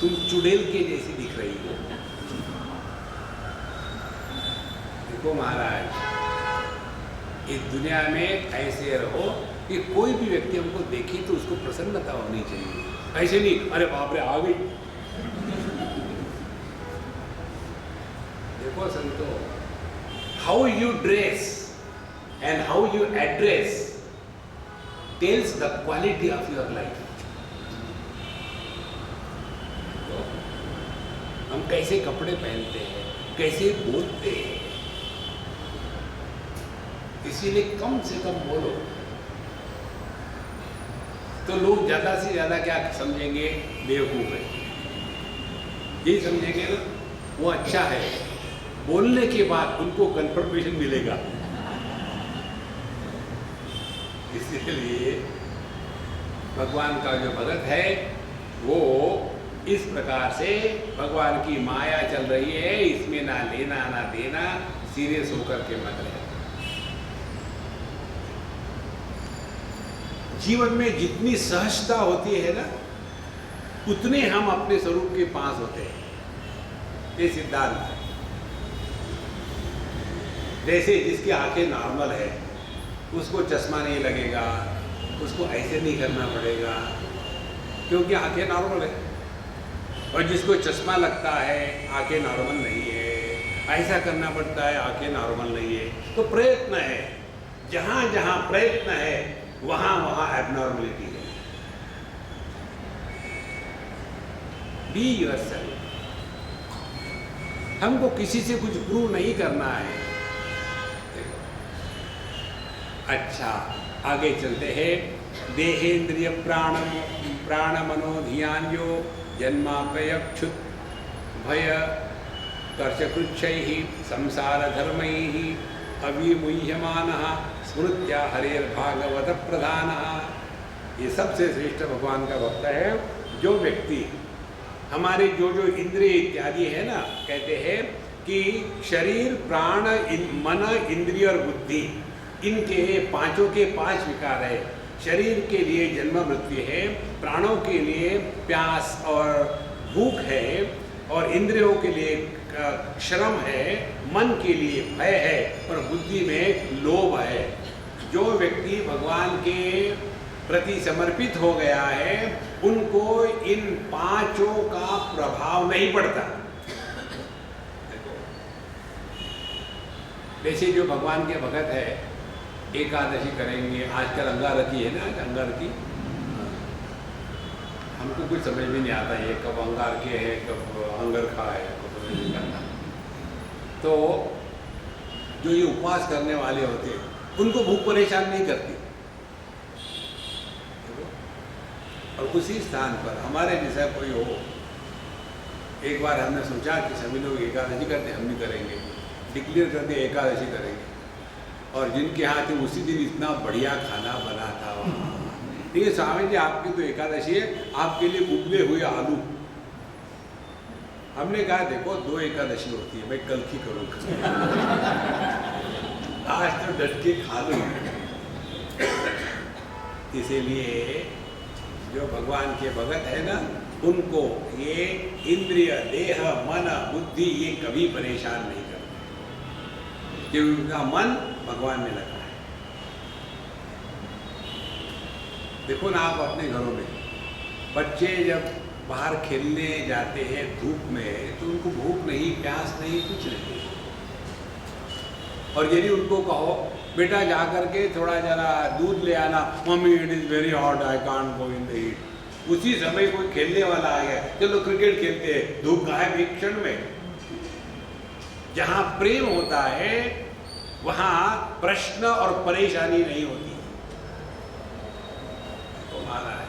तुम चुड़ैल के जैसी दिख रही हो। देखो महाराज, इस दुनिया में ऐसे रहो कि कोई भी व्यक्ति हमको देखे तो उसको प्रसन्नता होनी चाहिए। ऐसे नहीं अरे बाप रे आ गई। देखो संतो, how you dress and how you address tells the quality of your life. हम कैसे कपड़े पहनते हैं, कैसे बोलते हैं, इसीलिए कम से कम बोलो तो लोग ज्यादा से ज्यादा क्या समझेंगे, बेवकूफ है, यही समझेंगे ना, वो अच्छा है। बोलने के बाद उनको कंफर्मेशन मिलेगा। इसलिए भगवान का जो भगत है वो इस प्रकार से भगवान की माया चल रही है, इसमें ना लेना ना देना, सीरियस होकर के मत रहे। जीवन में जितनी सहजता होती है ना, उतने हम अपने स्वरूप के पास होते हैं। ये सिद्धांत है। जैसे जिसकी आंखें नॉर्मल है उसको चश्मा नहीं लगेगा, उसको ऐसे नहीं करना पड़ेगा क्योंकि आंखें नॉर्मल है, और जिसको चश्मा लगता है आंखें नॉर्मल नहीं है, ऐसा करना पड़ता है, आंखें नॉर्मल नहीं है। तो प्रयत्न है, जहां जहां प्रयत्न है वहां वहां एबनॉर्मलिटी है। Be yourself. हमको किसी से कुछ प्रूव नहीं करना है। अच्छा, आगे चलते हैं। देहेन्द्रिय प्राण मनो धियान्यो जन्मापयक्षुत भय कर्षकृच्छैः संसार धर्मैः अविमुह्यमानः स्मृत्या हरेर्भागवत प्रधानः। ये सबसे श्रेष्ठ भगवान का भक्त है जो व्यक्ति हमारे जो जो इंद्रिय इत्यादि है ना, कहते हैं कि शरीर प्राण मन इंद्रिय और बुद्धि, इनके पांचों के पांच विकार है। शरीर के लिए जन्म मृत्यु है, प्राणों के लिए प्यास और भूख है, और इंद्रियों के लिए श्रम है, मन के लिए भय है, और बुद्धि में लोभ है। जो व्यक्ति भगवान के प्रति समर्पित हो गया है उनको इन पांचों का प्रभाव नहीं पड़ता। वैसे जो भगवान के भगत है एकादशी करेंगे, आजकल अंगारकी है ना, अंगारकी, हमको कुछ समझ में नहीं आता ये कब अंगार के है कब अंगरखा है, कब नहीं करना। तो जो ये उपवास करने वाले होते हैं उनको भूख परेशान नहीं करती, और उसी स्थान पर हमारे जैसा कोई हो। एक बार हमने सोचा कि सभी लोग एकादशी करते, हम भी करेंगे, डिक्लेयर करते एकादशी करेंगे, और जिनके यहाँ थे उसी दिन इतना बढ़िया खाना बना था वहाँ। ठीक है स्वामी जी, आपकी तो एकादशी है, आपके लिए उबले हुए आलू। हमने कहा देखो 2 एकादशी होती है, मैं कल की करूँगा, आज तो डट के खा लो। इसीलिए जो भगवान के भगत है ना, उनको ये इंद्रिय देह मन बुद्धि ये कभी परेशान नहीं करते, क्योंकि उनका मन भगवान में लगा है। देखो ना आप अपने घरों में बच्चे जब बाहर खेलने जाते हैं धूप में, तो उनको भूख नहीं, प्यास नहीं, कुछ नहीं। और यदि उनको कहो बेटा जा करके थोड़ा जरा दूध ले आना, mummy it is very hot I can't go in the heat, उसी समय कोई खेलने वाला आ गया, चलो क्रिकेट खेलते हैं, धूप गायब एक क्षण में। जहां प्रेम होता है वहां प्रश्न और परेशानी नहीं होती। तो माना है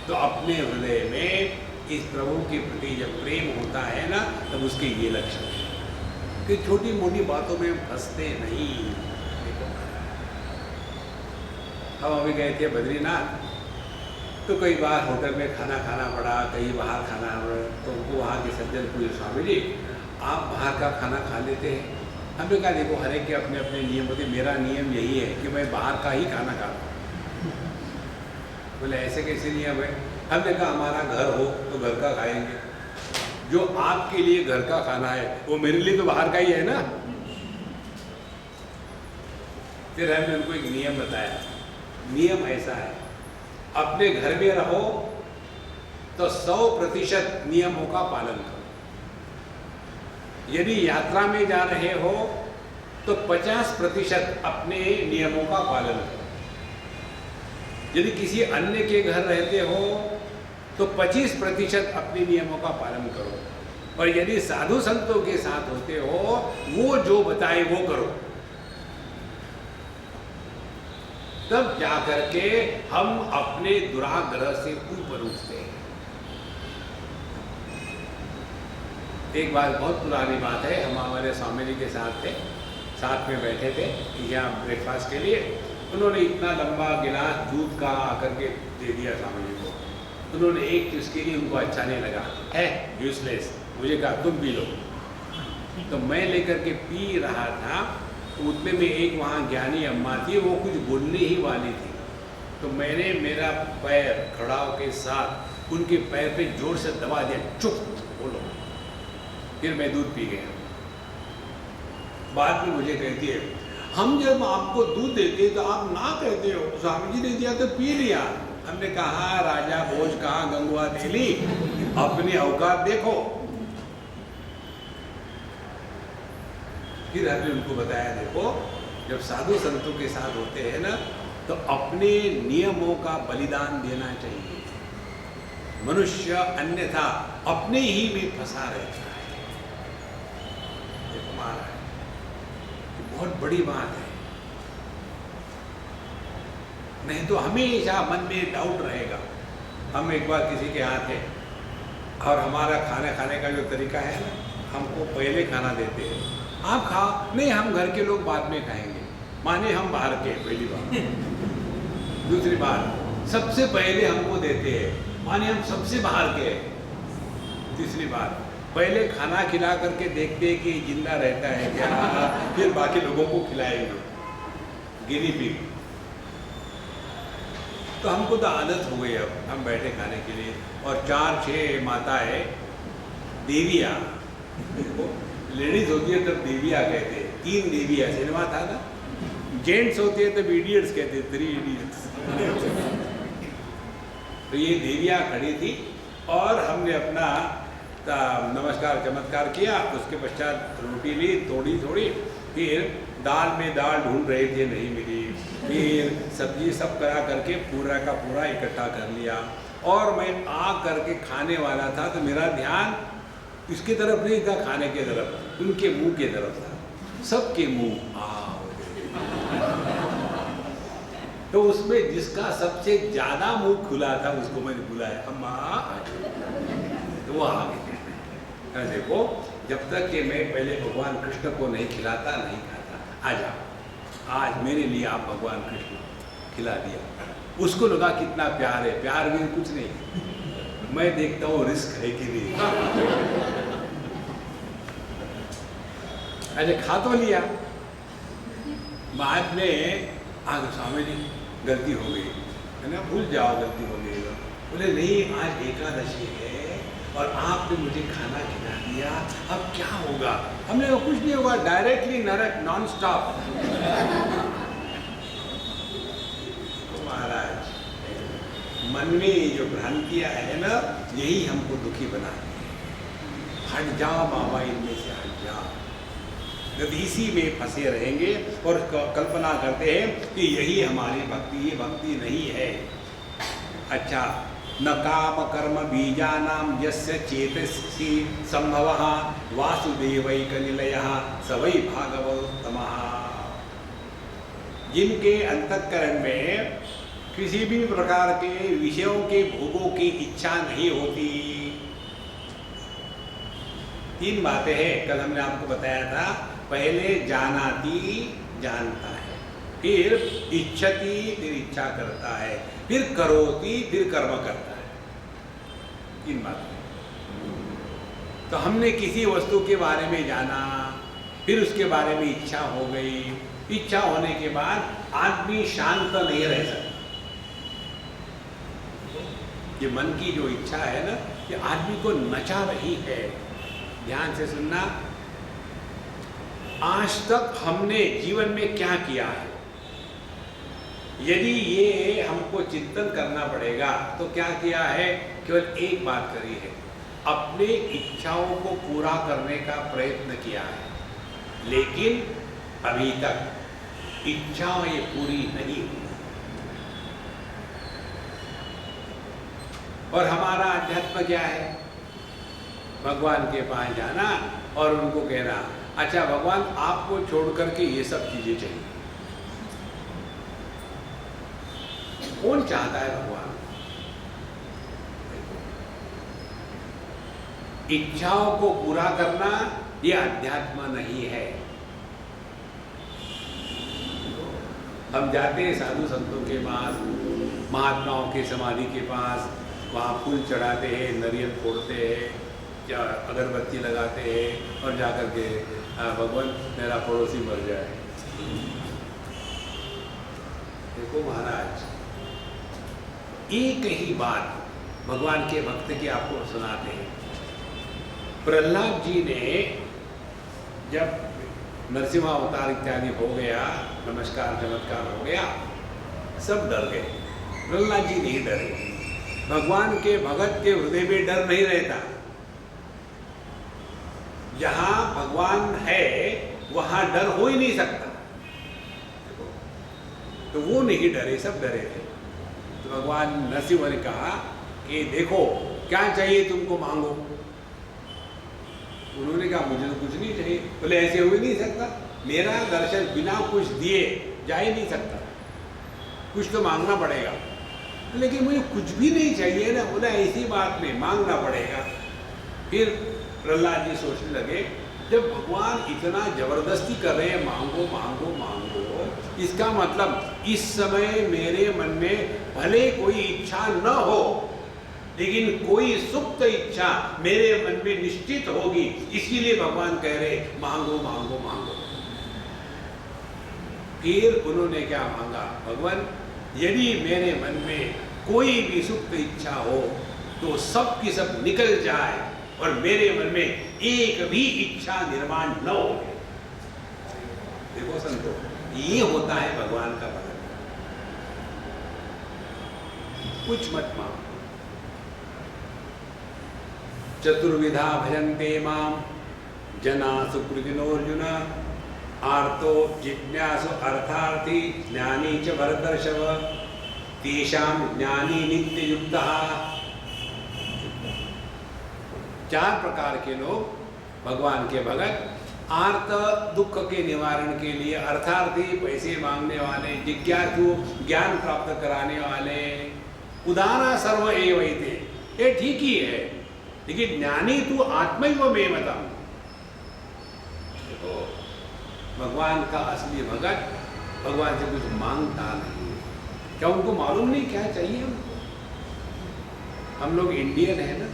तो अपने हृदय में इस प्रभु के प्रति जब प्रेम होता है ना, तब उसके ये लक्षण है कि छोटी मोटी बातों में फंसते नहीं। हम अभी गए थे बद्रीनाथ, तो कई बार होटल में खाना खाना पड़ा, कहीं बाहर खाना पड़ा, तो उनको वहाँ के सज्जन पूछे स्वामी जी आप बाहर का खाना खा लेते हैं? हमने कहा देखो हर एक के अपने अपने नियम होते, मेरा नियम यही है कि मैं बाहर का ही खाना खाता हूँ। बोले ऐसे कैसे नियम है? हमने कहा हमारा घर हो तो घर का खाएंगे, जो आपके लिए घर का खाना है वो मेरे लिए तो बाहर का ही है ना। फिर हमने उनको एक नियम बताया। नियम ऐसा है, अपने घर में रहो तो 100% नियमों का पालन करो। यदि यात्रा में जा रहे हो तो 50% अपने नियमों का पालन करो। यदि किसी अन्य के घर रहते हो तो 25% अपने नियमों का पालन करो। और यदि साधु संतों के साथ होते हो, वो जो बताए वो करो। तब जा करके हम अपने दुराग्रह से ऊपर उठते हैं। एक बार बहुत पुरानी बात है, हम हमारे स्वामी जी के साथ थे, साथ में बैठे थे यहाँ ब्रेकफास्ट के लिए। उन्होंने इतना लंबा गिलास दूध का आकर के दे दिया स्वामी जी को। उन्होंने एक चीज़ के लिए उनको अच्छा नहीं लगा, है यूजलेस, मुझे कहा तुम पी लो। तो मैं लेकर के पी रहा था, तो उतने में एक वहाँ ज्ञानी अम्मा थी, वो कुछ बोलने ही वाली थी। तो मैंने मेरा पैर खड़ाव के साथ उनके पैर पे जोर से दबा दिया, चुप बोलो। फिर मैं दूध पी गया। बाद में मुझे कहती है, हम जब आपको दूध देते तो आप ना कहते हो, स्वामी जी ने दिया तो पी लिया। हमने कहा राजा भोज कहाँ गंगवा तेली, अपनी औकात देखो। फिर हमने उनको बताया, देखो जब साधु संतों के साथ होते हैं ना, तो अपने नियमों का बलिदान देना चाहिए। मनुष्य अन्यथा अपने ही में फंसा रहता है। देखो महाराज, बहुत बड़ी बात है। नहीं तो हमेशा मन में डाउट रहेगा। हम एक बार किसी के यहाँ थे और हमारा खाना खाने का जो तरीका है ना, हमको पहले खाना देते हैं, आप खाओ, नहीं हम घर के लोग बाद में खाएंगे। माने हम बाहर के, पहली बात। दूसरी बात, सबसे पहले हमको देते हैं, माने हम सबसे बाहर के। तीसरी बात, पहले खाना खिला करके देखते हैं कि जिंदा रहता है क्या, फिर बाकी लोगों को खिलाएंगे, गिनी पिग। तो हमको तो आदत हो गई, अब हम बैठे खाने के लिए और 4-6 माताएं देवियाँ, लेडीज होती है तब देवियाँ कहते हैं, 3 देवियाँ, सिनेमा था ना, जेंट्स होती है तब इडियट्स कहते हैं, 3 इडियट्स। तो ये देवियाँ खड़ी थी और हमने अपना नमस्कार चमत्कार किया। उसके पश्चात रोटी ली, तोड़ी थोड़ी, फिर दाल में दाल ढूंढ रहे थे, नहीं मिली, फिर सब्जी सब करा करके पूरा का पूरा इकट्ठा कर लिया। और मैं आ करके खाने वाला था तो मेरा ध्यान इसकी तरफ नहीं था, खाने की तरफ, उनके मुंह की तरफ था। सबके मुंह तो उसमें जिसका सबसे ज्यादा मुंह खुला था उसको मैंने बुलाया, अम्मा। तो वो आ गई। देखो, जब तक कि मैं पहले भगवान कृष्ण को नहीं खिलाता नहीं खाता, आ जाओ, आज मेरे लिए आप भगवान कृष्ण खिला दिया। उसको लगा कितना प्यार है, प्यार भी कुछ नहीं, मैं देखता हूँ रिस्क है कि नहीं। अरे खा तो लिया। बाद में आगे स्वामी जी गलती हो गई है ना, भूल जाओ गलती हो गई। बोले नहीं, आज एकादशी है और आपने मुझे खाना खिला दिया, अब क्या होगा? हमने कहा कुछ नहीं होगा, डायरेक्टली नरक, नॉन स्टॉप। तो महाराज, मन में जो भ्रांतियां है ना, यही हमको दुखी बनाती है। हट जाओ बाबा, इनमें से हट जाओ। यदि इसी में फंसे रहेंगे और कल्पना करते हैं कि यही हमारी भक्ति, ये भक्ति नहीं है। अच्छा, न काम कर्म बीजानाम यस्य चेतसि संभवः वासुदेवैक निलयः स वै भागवतमः। जिनके अंतःकरण में किसी भी प्रकार के विषयों के भोगों की इच्छा नहीं होती। 3 बातें हैं, कल हमने आपको बताया था। पहले जानाति, जानता है, फिर इच्छति, फिर इच्छा करता है, फिर करोति, फिर कर्म करता है। 3 बातें। तो हमने किसी वस्तु के बारे में जाना, फिर उसके बारे में इच्छा हो गई। इच्छा होने के बाद आदमी शांत नहीं रह सकता। ये मन की जो इच्छा है ना, ये आदमी को नचा रही है। ध्यान से सुनना। आज तक हमने जीवन में क्या किया है, यदि ये हमको चिंतन करना पड़ेगा तो क्या किया है? केवल एक बात करी है, अपने इच्छाओं को पूरा करने का प्रयत्न किया है, लेकिन अभी तक इच्छाएं पूरी नहीं हुई। और हमारा अध्यात्म क्या है? भगवान के पास जाना और उनको कहना, अच्छा भगवान आपको छोड़ करके ये सब चीजें चाहिए। कौन चाहता है भगवान? इच्छाओं को पूरा करना ये अध्यात्म नहीं है। हम जाते हैं साधु संतों के पास, महात्माओं के समाधि के पास, वहाँ फूल चढ़ाते हैं, नारियल फोड़ते हैं, या अगरबत्ती लगाते हैं और जाकर के भगवान मेरा पड़ोसी मर जाए। देखो महाराज, एक ही बात भगवान के भक्त की आपको सुनाते हैं। प्रहलाद जी ने जब नरसिम्हा अवतार इत्यादि हो गया, नमस्कार चमत्कार हो गया, सब डर गए। प्रहलाद जी नहीं डरे। भगवान के भगत के हृदय में डर नहीं रहता। जहां भगवान है वहां डर हो ही नहीं सकता। तो वो नहीं डरे, सब डरे थे। तो भगवान नरसिम्हा ने कहा कि देखो क्या चाहिए तुमको, मांगो। उन्होंने कहा मुझे तो कुछ नहीं चाहिए। बोले ऐसे हो ही नहीं सकता, मेरा दर्शन बिना कुछ दिए जा ही नहीं सकता, कुछ तो मांगना पड़ेगा। लेकिन मुझे कुछ भी नहीं चाहिए ना। बोला ऐसी बात नहीं, मांगना पड़ेगा। फिर प्रहलाद जी सोचने लगे, जब भगवान इतना जबरदस्ती कर रहे हैं, मांगो मांगो मांगो, इसका मतलब इस समय मेरे मन में भले कोई इच्छा न हो, लेकिन कोई सुप्त इच्छा मेरे मन में निश्चित होगी, इसीलिए भगवान कह रहे मांगो मांगो मांगो। फिर उन्होंने क्या मांगा? भगवान यदि मेरे मन में कोई भी सुप्त इच्छा हो तो सब की सब निकल जाए और मेरे मन में एक भी इच्छा निर्माण न हो। देखो संतो, ये होता है भगवान का भक्त। कुछ मत मांगो। चतुर्विधा भजन्ते माम जना सुकृतिनोऽर्जुन आर्तो जिज्ञासु अर्थार्थी ज्ञानी च भरतर्षभ तेषां ज्ञानी नित्य युक्तः। चार प्रकार के लोग भगवान के भगत, आर्त दुख के निवारण के लिए, अर्थार्थी पैसे मांगने वाले, जिज्ञासु ज्ञान प्राप्त कराने वाले, उदारा सर्व एवैते, ये ठीक ही है, लेकिन ज्ञानी तू आत्मैव मे मतम। देखो भगवान का असली भगत भगवान से कुछ मांगता नहीं। क्या उनको मालूम नहीं क्या चाहिए हमको? हम लोग इंडियन है ना,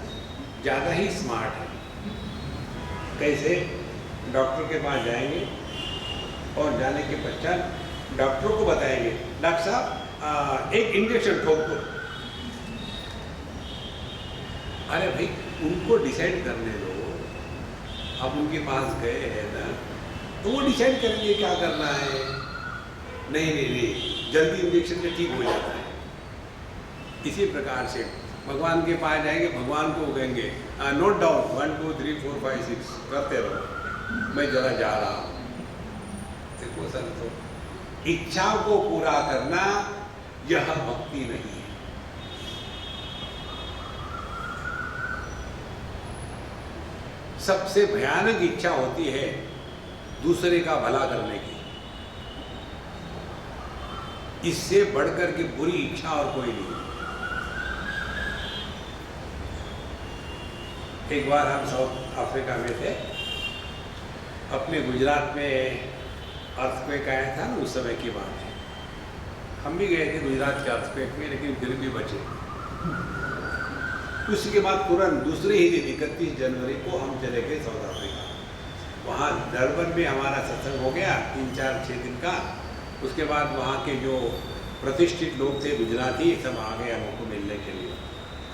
ज़्यादा ही स्मार्ट है। कैसे? डॉक्टर के पास जाएंगे और जाने के पश्चात डॉक्टर को बताएंगे, डॉक्टर साहब एक इंजेक्शन ठोक दो। अरे भाई उनको डिसाइड करने दो। अब उनके पास गए हैं ना, तो वो डिसाइड करेंगे क्या करना है। नहीं नहीं नहीं, जल्दी इंजेक्शन से ठीक हो जाता है। इसी प्रकार से भगवान के पास जाएंगे, भगवान को कहेंगे नोट डाउन 1 2 3 4 5 6 करते रहो, मैं जरा जा रहा हूँ। देखो संतो, इच्छा को पूरा करना यह भक्ति नहीं है। सबसे भयानक इच्छा होती है दूसरे का भला करने की। इससे बढ़कर के बुरी इच्छा और कोई नहीं। एक बार हम साउथ अफ्रीका में थे, अपने गुजरात में अर्थक्वेक आया था ना, उस समय की बात है। हम भी गए थे गुजरात के अर्थक्वेक में, लेकिन फिर भी बचे। उसके बाद तुरंत दूसरे ही दिन 31 जनवरी को हम चले गए साउथ अफ्रीका। वहाँ डरबन में हमारा सत्संग हो गया 3 4 6 दिन का। उसके बाद वहाँ के जो प्रतिष्ठित लोग थे गुजराती, सब आ गए हमको मिलने के लिए,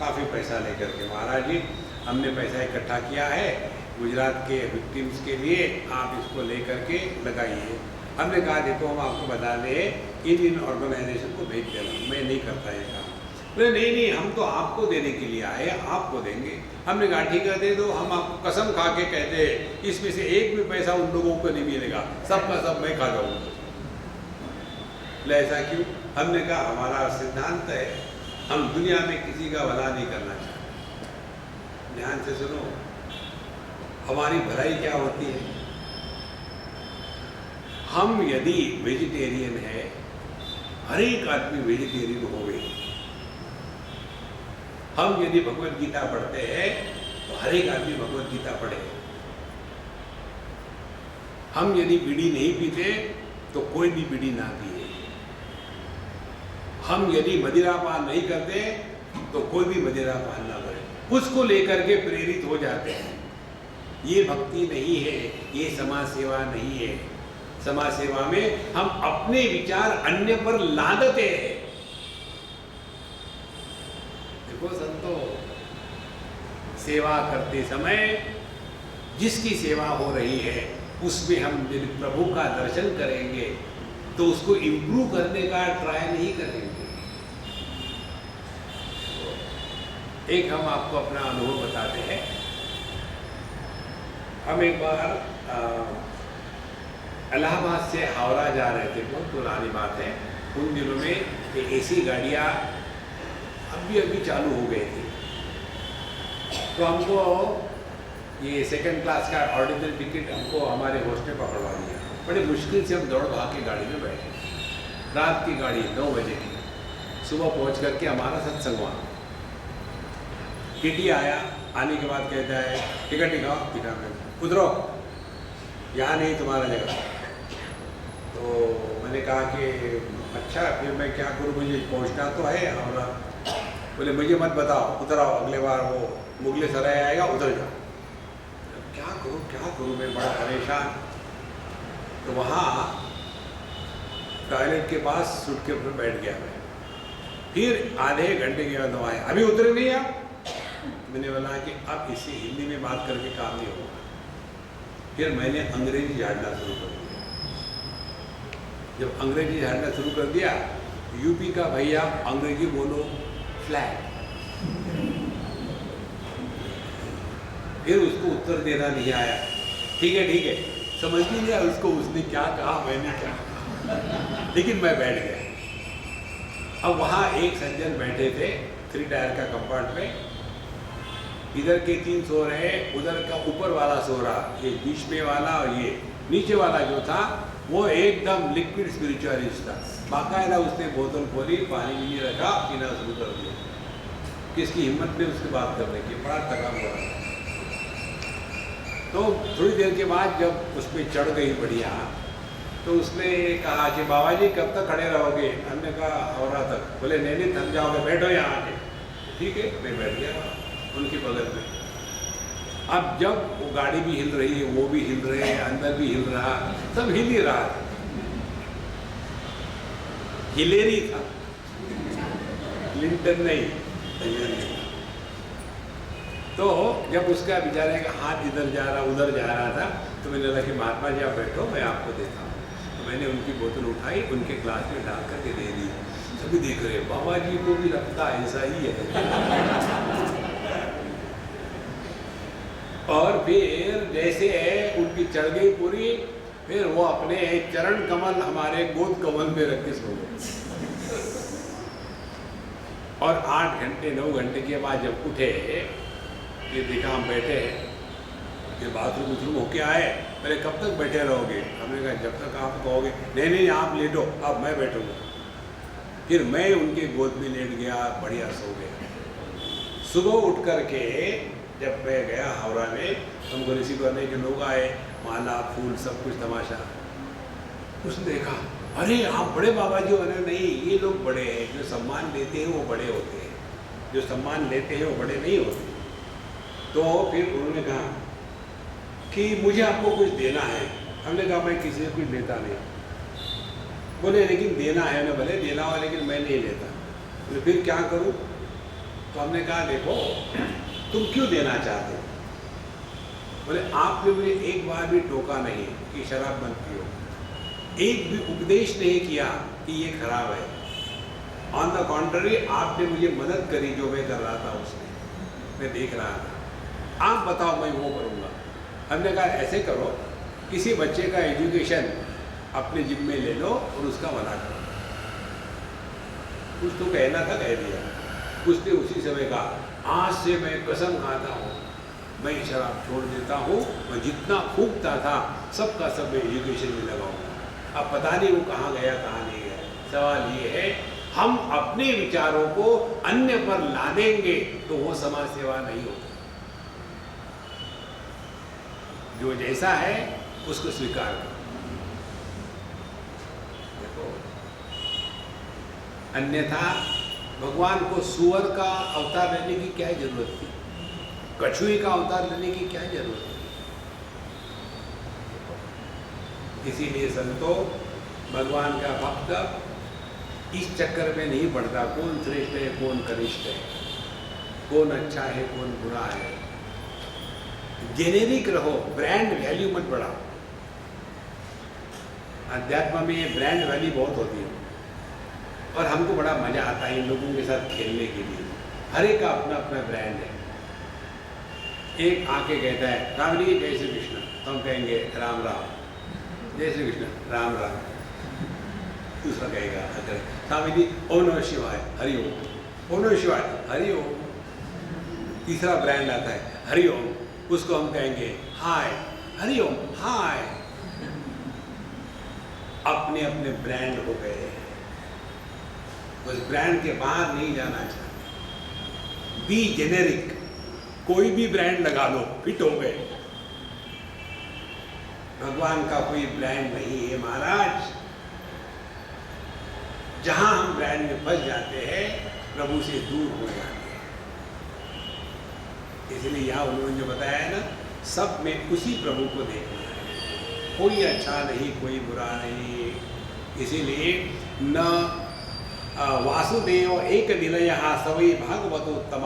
काफ़ी पैसा लेकर के। महाराज जी हमने पैसा इकट्ठा किया है गुजरात के विक्टिम्स के लिए, आप इसको लेकर के लगाइए। हमने कहा देखो हम आपको बता दें, इन ऑर्गेनाइजेशन को भेज देना, मैं नहीं करता ये काम। बोले नहीं नहीं, हम तो आपको देने के लिए आए, आपको देंगे। हमने कहा ठीक है दे दो, हम आपको कसम खा के कहते हैं इसमें से एक भी पैसा उन लोगों को नहीं मिलेगा, सबका सब मैं खा जाऊंगा। बोले ऐसा क्यों? हमने कहा हमारा सिद्धांत है, हम दुनिया में किसी का भला नहीं करना चाहते। ध्यान से सुनो, हमारी भलाई क्या होती है? हम यदि वेजिटेरियन है, हर एक आदमी वेजिटेरियन हो गए। हम यदि भगवत गीता पढ़ते हैं तो हर एक आदमी भगवत गीता पढ़े। हम यदि बीड़ी नहीं पीते तो कोई भी बीड़ी ना पिए। हम यदि मदिरापान नहीं करते तो कोई भी मदिरापान ना करे। उसको लेकर के प्रेरित हो जाते हैं। ये भक्ति नहीं है, ये समाज सेवा नहीं है। समाज सेवा में हम अपने विचार अन्य पर लादते हैं। देखो संतो, सेवा करते समय जिसकी सेवा हो रही है उसमें हम यदि प्रभु का दर्शन करेंगे तो उसको इम्प्रूव करने का ट्राई नहीं करेंगे। एक हम आपको अपना अनुभव बताते हैं। हम एक बार इलाहाबाद से हावड़ा जा रहे थे, बहुत पुरानी बात है। उन दिनों में ये एसी गाड़ियाँ अभी चालू हो गई थी, तो हमको ये सेकंड क्लास का ऑर्डिनरी टिकट हमको हमारे होस्ट ने पकड़वा दिया। बड़े मुश्किल से हम दौड़ भाग के गाड़ी में बैठे। रात की गाड़ी 9 बजे की। सुबह पहुंच करके हमारा सत्संग हुआ। टीटी आया, आने के बाद कहता है टिकट दिखाओ, दिखा कर उतरो, यहाँ नहीं तुम्हारा जगह। तो मैंने कहा कि अच्छा फिर मैं क्या करूँ, मुझे पहुँचना तो है हमारा। बोले मुझे मत बताओ, उतर आओ, अगले बार वो मुगले सराय आएगा, उतर जाओ। क्या करूँ मैं बड़ा परेशान। तो वहाँ टॉयलेट के पास सूट के ऊपर बैठ गया मैं। फिर आधे घंटे के बाद आए, अभी उतरे नहीं आप? मैंने बोला कि अब इसे हिंदी में बात करके काम नहीं होगा। फिर मैंने अंग्रेजी झाड़ना शुरू कर दिया। जब अंग्रेजी झाड़ना शुरू कर दिया, यूपी का भैया अंग्रेजी बोलो फ्लैट। फिर उसको उत्तर देना नहीं आया। ठीक है समझ नहीं लिया उसको, उसने क्या कहा मैंने क्या कहा, लेकिन मैं बैठ गया। अब वहाँ एक सज्जन बैठे थे 3 टायर का कंपार्टमेंट। इधर के 3 सो रहे, उधर का ऊपर वाला सो रहा, ये बीच में वाला और ये नीचे वाला जो था वो एकदम लिक्विड स्पिरिचुअलिस्ट था। बाकायदा उसने बोतल खोली, पानी भी नहीं रखा, पीना शुरू कर दिया। किसकी हिम्मत में उससे बात करने की, बड़ा थका हुआ। तो थोड़ी देर के बाद जब उस पर चढ़ गई बढ़िया, तो उसने कहा कि बाबा जी कब तक खड़े रहोगे? हमने कहा हावड़ा तक। बोले नहीं थक जाओगे, बैठो यहाँ आके। ठीक है, मैं बैठ गया उनके बगल में। अब जब वो गाड़ी भी हिल रही है, वो भी हिल रहे हैं, अंदर भी हिल रहा, सब हिल ही रहा है। हिलेरी था, लिंटन नहीं। तो जब उसका बेचारे का हाथ इधर जा रहा उधर जा रहा था, तो मैंने लगा कि महात्मा जी आप बैठो, मैं आपको देता हूँ। तो मैंने उनकी बोतल उठाई, उनके ग्लास में डाल करके दे दी। सभी देख रहे, बाबा जी को भी लगता ऐसा ही है। और फिर जैसे उनकी चढ़ गई पूरी, फिर वो अपने चरण कमल हमारे गोद कमल में रख के सो गए। और 8 घंटे 9 घंटे के बाद जब उठे, ये देखा हम बैठे हैं, फिर बाथरूम होके आए। पहले कब तक बैठे रहोगे? हमने कहा जब तक आप कहोगे। नहीं आप लेटो, अब मैं बैठूंगा। फिर मैं उनके गोद में लेट गया, बढ़िया सो गया। सुबह उठ करके जब मैं गया हावड़ा में, हमको रिसीव करने के लोग आए, माला फूल सब कुछ तमाशा। उसने देखा, अरे आप बड़े बाबा जी हो। नहीं, ये लोग बड़े हैं, जो सम्मान लेते हैं वो बड़े होते हैं, जो सम्मान लेते हैं वो बड़े नहीं होते। तो फिर उन्होंने कहा कि मुझे आपको कुछ देना है। हमने कहा मैं किसी से कुछ लेता नहीं। बोले लेकिन देना है ना। भले देना हो, लेकिन मैं नहीं लेता। तो फिर क्या करूं? तो हमने कहा देखो तुम क्यों देना चाहते हो? बोले आपने मुझे एक बार भी टोका नहीं कि शराब मत पियो, एक भी उपदेश नहीं किया कि ये खराब है। ऑन द कॉन्ट्ररी आपने मुझे मदद करी जो मैं कर रहा था उसमें, मैं देख रहा था, आप बताओ मैं वो करूँगा। हमने कहा ऐसे करो, किसी बच्चे का एजुकेशन अपने जिम्मे ले लो और उसका भला करो। कुछ तो कहना था, कह दिया। उसने उसी समय कहा आज से मैं कसम खाता हूँ मैं शराब छोड़ देता हूँ, मैं जितना फूकता था सबका सब मैं एजुकेशन में लगाऊंगा। अब पता नहीं वो कहाँ गया कहाँ नहीं गया। सवाल ये है हम अपने विचारों को अन्य पर ला देंगे तो वो समाज सेवा नहीं होगी। जो जैसा है उसको स्वीकार करो। देखो अन्यथा भगवान को सुअर का अवतार लेने की क्या जरूरत थी, कछुए का अवतार लेने की क्या जरूरत थी। इसीलिए संतो भगवान का भक्त इस चक्कर में नहीं पड़ता कौन श्रेष्ठ है कौन कनिष्ठ है, कौन अच्छा है कौन बुरा है। जेनेरिक रहो, ब्रांड वैल्यू मत बढ़ाओ। अध्यात्म में ये ब्रांड वैल्यू बहुत होती है और हमको बड़ा मजा आता है इन लोगों के साथ खेलने के लिए। हर एक का अपना अपना ब्रांड है। एक आके कहता है राम जी जय श्री कृष्ण, तो हम कहेंगे राम राम, जय श्री कृष्ण राम राम। दूसरा कहेगा अगर स्वामी जी ओम नमः शिवाय हरि ओम, ओम नमः शिवाय हरि ओम। तीसरा ब्रांड आता है हरि ओम, उसको हम कहेंगे हाय हरि ओम हाय। अपने अपने ब्रांड हो गए, उस ब्रांड के बाहर नहीं जाना चाहते। बी जेनेरिक, कोई भी ब्रांड लगा लो फिट हो गए। भगवान का कोई ब्रांड नहीं है महाराज। जहां हम ब्रांड में फंस जाते हैं प्रभु से दूर हो जाते हैं। इसलिए यहां उन्होंने जो बताया है ना, सब में उसी प्रभु को देखना है। कोई अच्छा नहीं कोई बुरा नहीं। इसीलिए न वासुदेव एक निलय सवै भागवतोत्तम,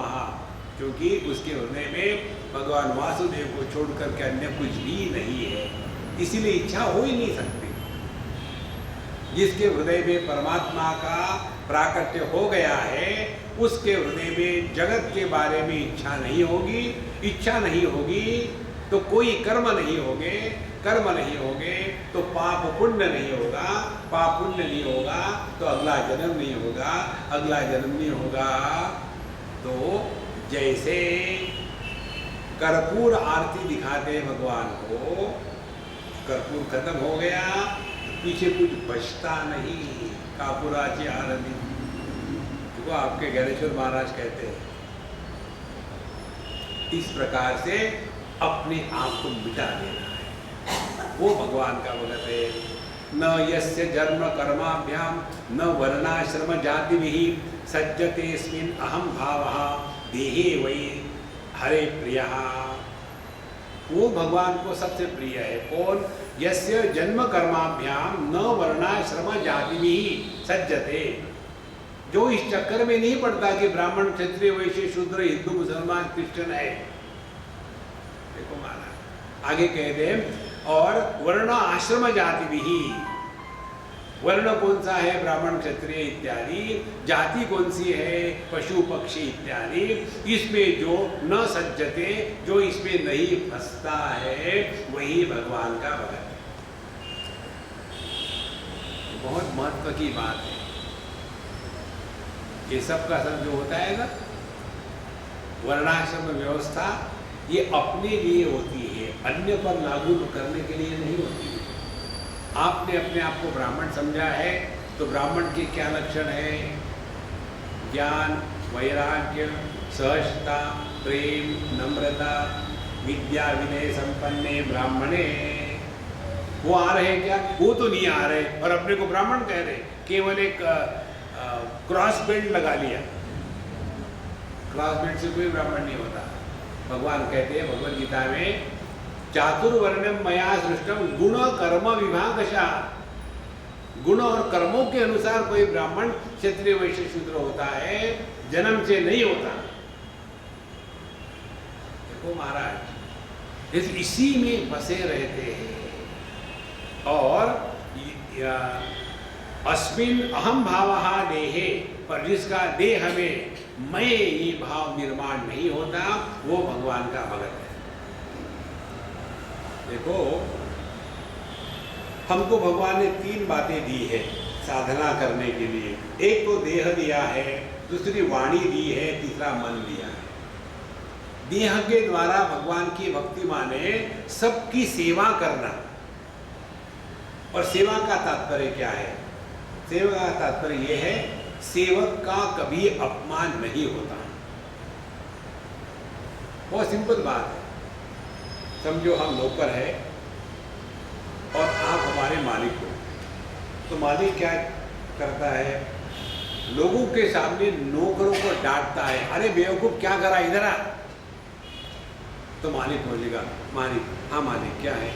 क्योंकि उसके हृदय में भगवान वासुदेव को छोड़कर के अन्य कुछ भी नहीं है। इसीलिए इच्छा हो ही नहीं सकती। जिसके हृदय में परमात्मा का प्राकट्य हो गया है उसके हृदय में जगत के बारे में इच्छा नहीं होगी। इच्छा नहीं होगी तो कोई कर्म नहीं होंगे, कर्म नहीं होंगे तो पाप पुण्य नहीं होगा, पाप पुण्य नहीं होगा तो अगला जन्म नहीं होगा, अगला जन्म नहीं होगा तो जैसे कर्पूर आरती दिखाते भगवान को, कर्पूर खत्म हो गया पीछे कुछ बचता नहीं। कापुराची आरती देखो आपके ज्ञानेश्वर महाराज कहते हैं। इस प्रकार से अपने आप को मिटा देना है, वो भगवान का भगत है। न यस्य जन्म कर्माभ्याम न वर्णाश्रम जाति विहि सज्जतेस्मिन् अहम भावः देहे वै हरे प्रियः। वो भगवान को सबसे प्रिय है। कौन? यस्य जन्म कर्माभ्याम न वर्णाश्रम जाति विहि सज्जते, जो इस चक्कर में नहीं पड़ता कि ब्राह्मण क्षत्रिय वैश्य शूद्र हिंदू मुसलमान क्रिश्चियन है। देखो महाराज आगे कहते हैं और वर्ण आश्रम जाति विहि, वर्ण कौन सा है? ब्राह्मण क्षत्रिय इत्यादि। जाति कौन सी है? पशु पक्षी इत्यादि। इसमें जो न सज्जते, जो इसमें नहीं फंसता है वही भगवान का भक्त है। बहुत महत्व की बात है। ये सब का सब जो होता है ना वर्णाश्रम व्यवस्था, ये अपने लिए होती है, अन्य पर लागू करने के लिए नहीं होती है। आपने अपने आप को ब्राह्मण समझा है तो ब्राह्मण के क्या लक्षण है? ज्ञान, वैराग्य, सहजता, प्रेम, नम्रता, विद्या विनय संपन्ने ब्राह्मणे। वो आ रहे हैं क्या? वो तो नहीं आ रहे और अपने को ब्राह्मण कह रहे। केवल एक क्रॉस बेल्ट लगा लिया। क्रॉस बेल्ट से कोई ब्राह्मण नहीं होता। भगवान कहते हैं भगवद गीता में चातुर्वर्ण्यम मया सृष्टम गुण कर्म विभागशः। गुण और कर्मों के अनुसार कोई ब्राह्मण क्षत्रिय वैश्य शूद्र होता है, जन्म से नहीं होता। देखो महाराज इसी में फंसे रहते हैं। और अस्मिन अहम भावः देहे, पर जिसका देह में मैं ये भाव निर्माण नहीं होता वो भगवान का भगत है। देखो, हमको भगवान ने 3 बातें दी है साधना करने के लिए। एक तो देह दिया है, दूसरी वाणी दी है, तीसरा मन दिया है। देह के द्वारा भगवान की भक्ति माने सबकी सेवा करना। और सेवा का तात्पर्य क्या है? सेवा का तात्पर्य यह है, सेवक का कभी अपमान नहीं होता। बहुत सिंपल बात है। समझो हम नौकर है और आप हमारे मालिक हो, तो मालिक क्या करता है? लोगों के सामने नौकरों को डांटता है, अरे बेवकूफ क्या करा, इधर आ। तो मालिक बोलेगा, मालिक, हाँ मालिक क्या है?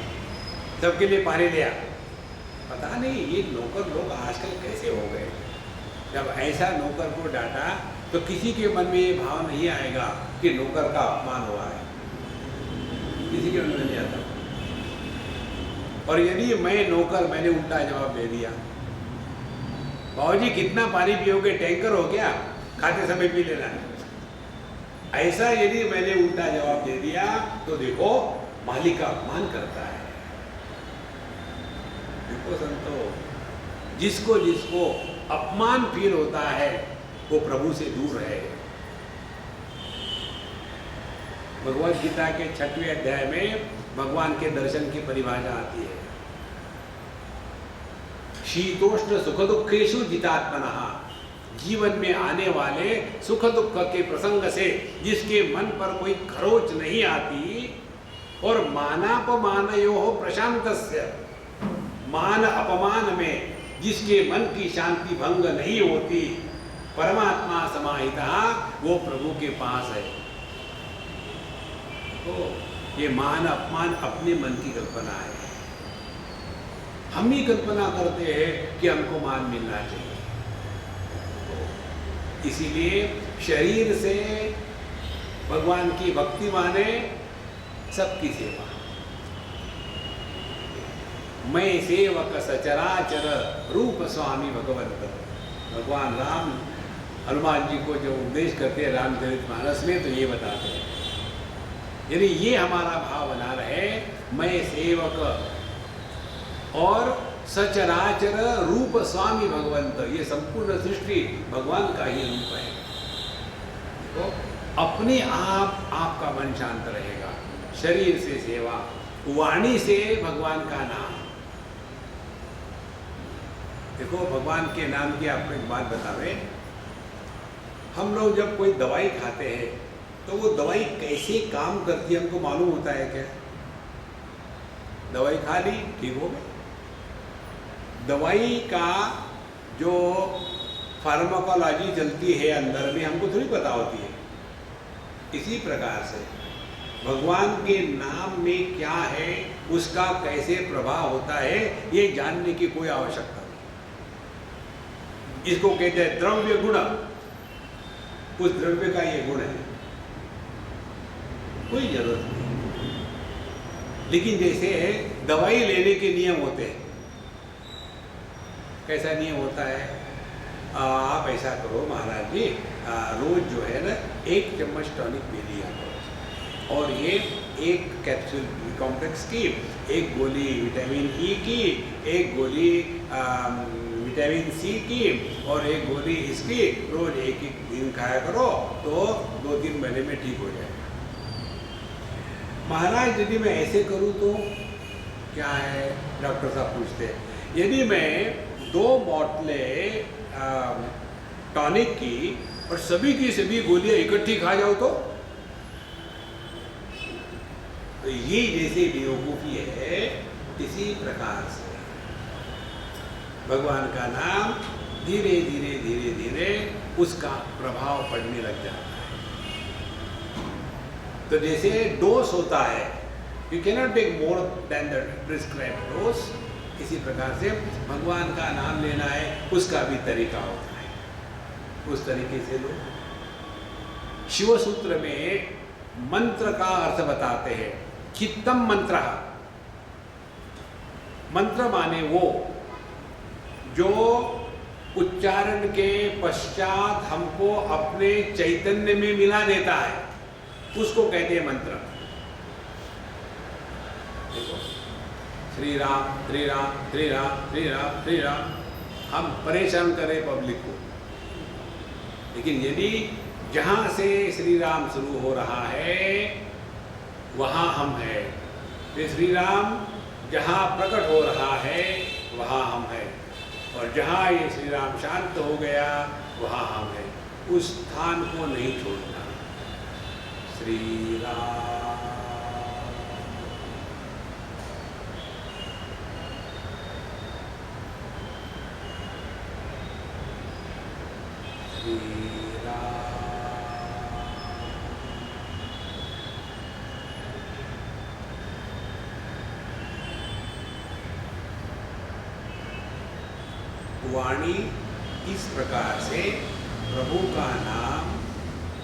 सबके लिए पानी ले आ। पता नहीं ये नौकर लोग आजकल कैसे हो गए। जब ऐसा नौकर को डांटा तो किसी के मन में ये भाव नहीं आएगा कि नौकर का अपमान हुआ है, किसी के मन में नहीं आता। और यदि मैं नौकर, मैंने उल्टा जवाब दे दिया, बाबूजी कितना पानी पियोगे, टैंकर हो गया, खाते समय पी लेना। ऐसा यदि मैंने उल्टा जवाब दे दिया तो देखो मालिक का अपमान करता है। देखो संतो, जिसको जिसको अपमान फील होता है वो प्रभु से दूर है। भगवद गीता के 6वें अध्याय में भगवान के दर्शन की परिभाषा आती है। शीतोष्ण सुख दुखेषु जितात्मनः, जीवन में आने वाले सुख दुख के प्रसंग से जिसके मन पर कोई खरोच नहीं आती, और मानापमानयोः प्रशांतस्य, मान अपमान में जिसके मन की शांति भंग नहीं होती, परमात्मा समाहिता, वो प्रभु के पास है। तो ये मान अपमान अपने मन की कल्पना है। हम ही कल्पना करते हैं कि हमको मान मिलना चाहिए। तो इसीलिए शरीर से भगवान की भक्ति माने सबकी सेवा। मैं सेवक सचराचर रूप स्वामी भगवंत। भगवान राम हनुमान जी को जो उपदेश करते हैं रामचरितमानस में, तो ये बताते हैं, यदि ये हमारा भाव बना रहे, मैं सेवक और सचराचर रूप स्वामी भगवंत, ये संपूर्ण सृष्टि भगवान का ही रूप है। तो अपने आप आपका मन शांत रहेगा। शरीर से सेवा, वाणी से भगवान का नाम। देखो, भगवान के नाम की आपको एक बात बतावे। हम लोग जब कोई दवाई खाते हैं तो वो दवाई कैसे काम करती है हमको मालूम होता है क्या? दवाई खा ली, ठीक हो गई। दवाई का जो फार्माकोलॉजी चलती है अंदर में हमको थोड़ी पता होती है। इसी प्रकार से भगवान के नाम में क्या है, उसका कैसे प्रभाव होता है, ये जानने की कोई आवश्यकता नहीं। इसको कहते हैं द्रव्य गुण। उस द्रव्य का ये गुण है, कोई जरूरत नहीं। लेकिन जैसे दवाई लेने के नियम होते हैं, कैसा नियम होता है? आप ऐसा करो महाराज जी, रोज जो है ना 1 चम्मच टॉनिक पी लिया करो, और ये 1 कैप्सूल कॉम्प्लेक्स की, 1 गोली विटामिन ई की, 1 गोली विटामिन सी की, और 1 गोली इसकी रोज 1-1 दिन खाया करो, तो 2-3 महीने में ठीक हो जाएगा। महाराज यदि मैं ऐसे करूं तो क्या है? डॉक्टर साहब पूछते हैं, यदि मैं 2 बोतलें टॉनिक की और सभी की सभी गोलियां इकट्ठी खा जाऊं तो ये जैसे बेवकूफी है, इसी प्रकार से भगवान का नाम धीरे धीरे धीरे धीरे उसका प्रभाव पड़ने लग जाता है। तो जैसे डोज होता है, you cannot take more than the prescribed dose, इसी प्रकार से भगवान का नाम लेना है, उसका भी तरीका होता है। उस तरीके से लोग शिव सूत्र में मंत्र का अर्थ बताते हैं। चित्तम मंत्र, मंत्र माने वो जो उच्चारण के पश्चात हमको अपने चैतन्य में मिला देता है, उसको कहते हैं मंत्र। देखो, श्री राम श्री राम श्री राम श्री राम श्री राम, हम परेशान करें पब्लिक को, लेकिन यदि जहां से श्री राम शुरू हो रहा है वहां हम हैं, तो श्री राम जहां प्रकट हो रहा है वहां हम हैं, और जहां ये श्री राम शांत हो गया वहां हम हैं। उस स्थान को नहीं छोड़ना। श्री राम, श्री राम। वाणी इस प्रकार से प्रभु का नाम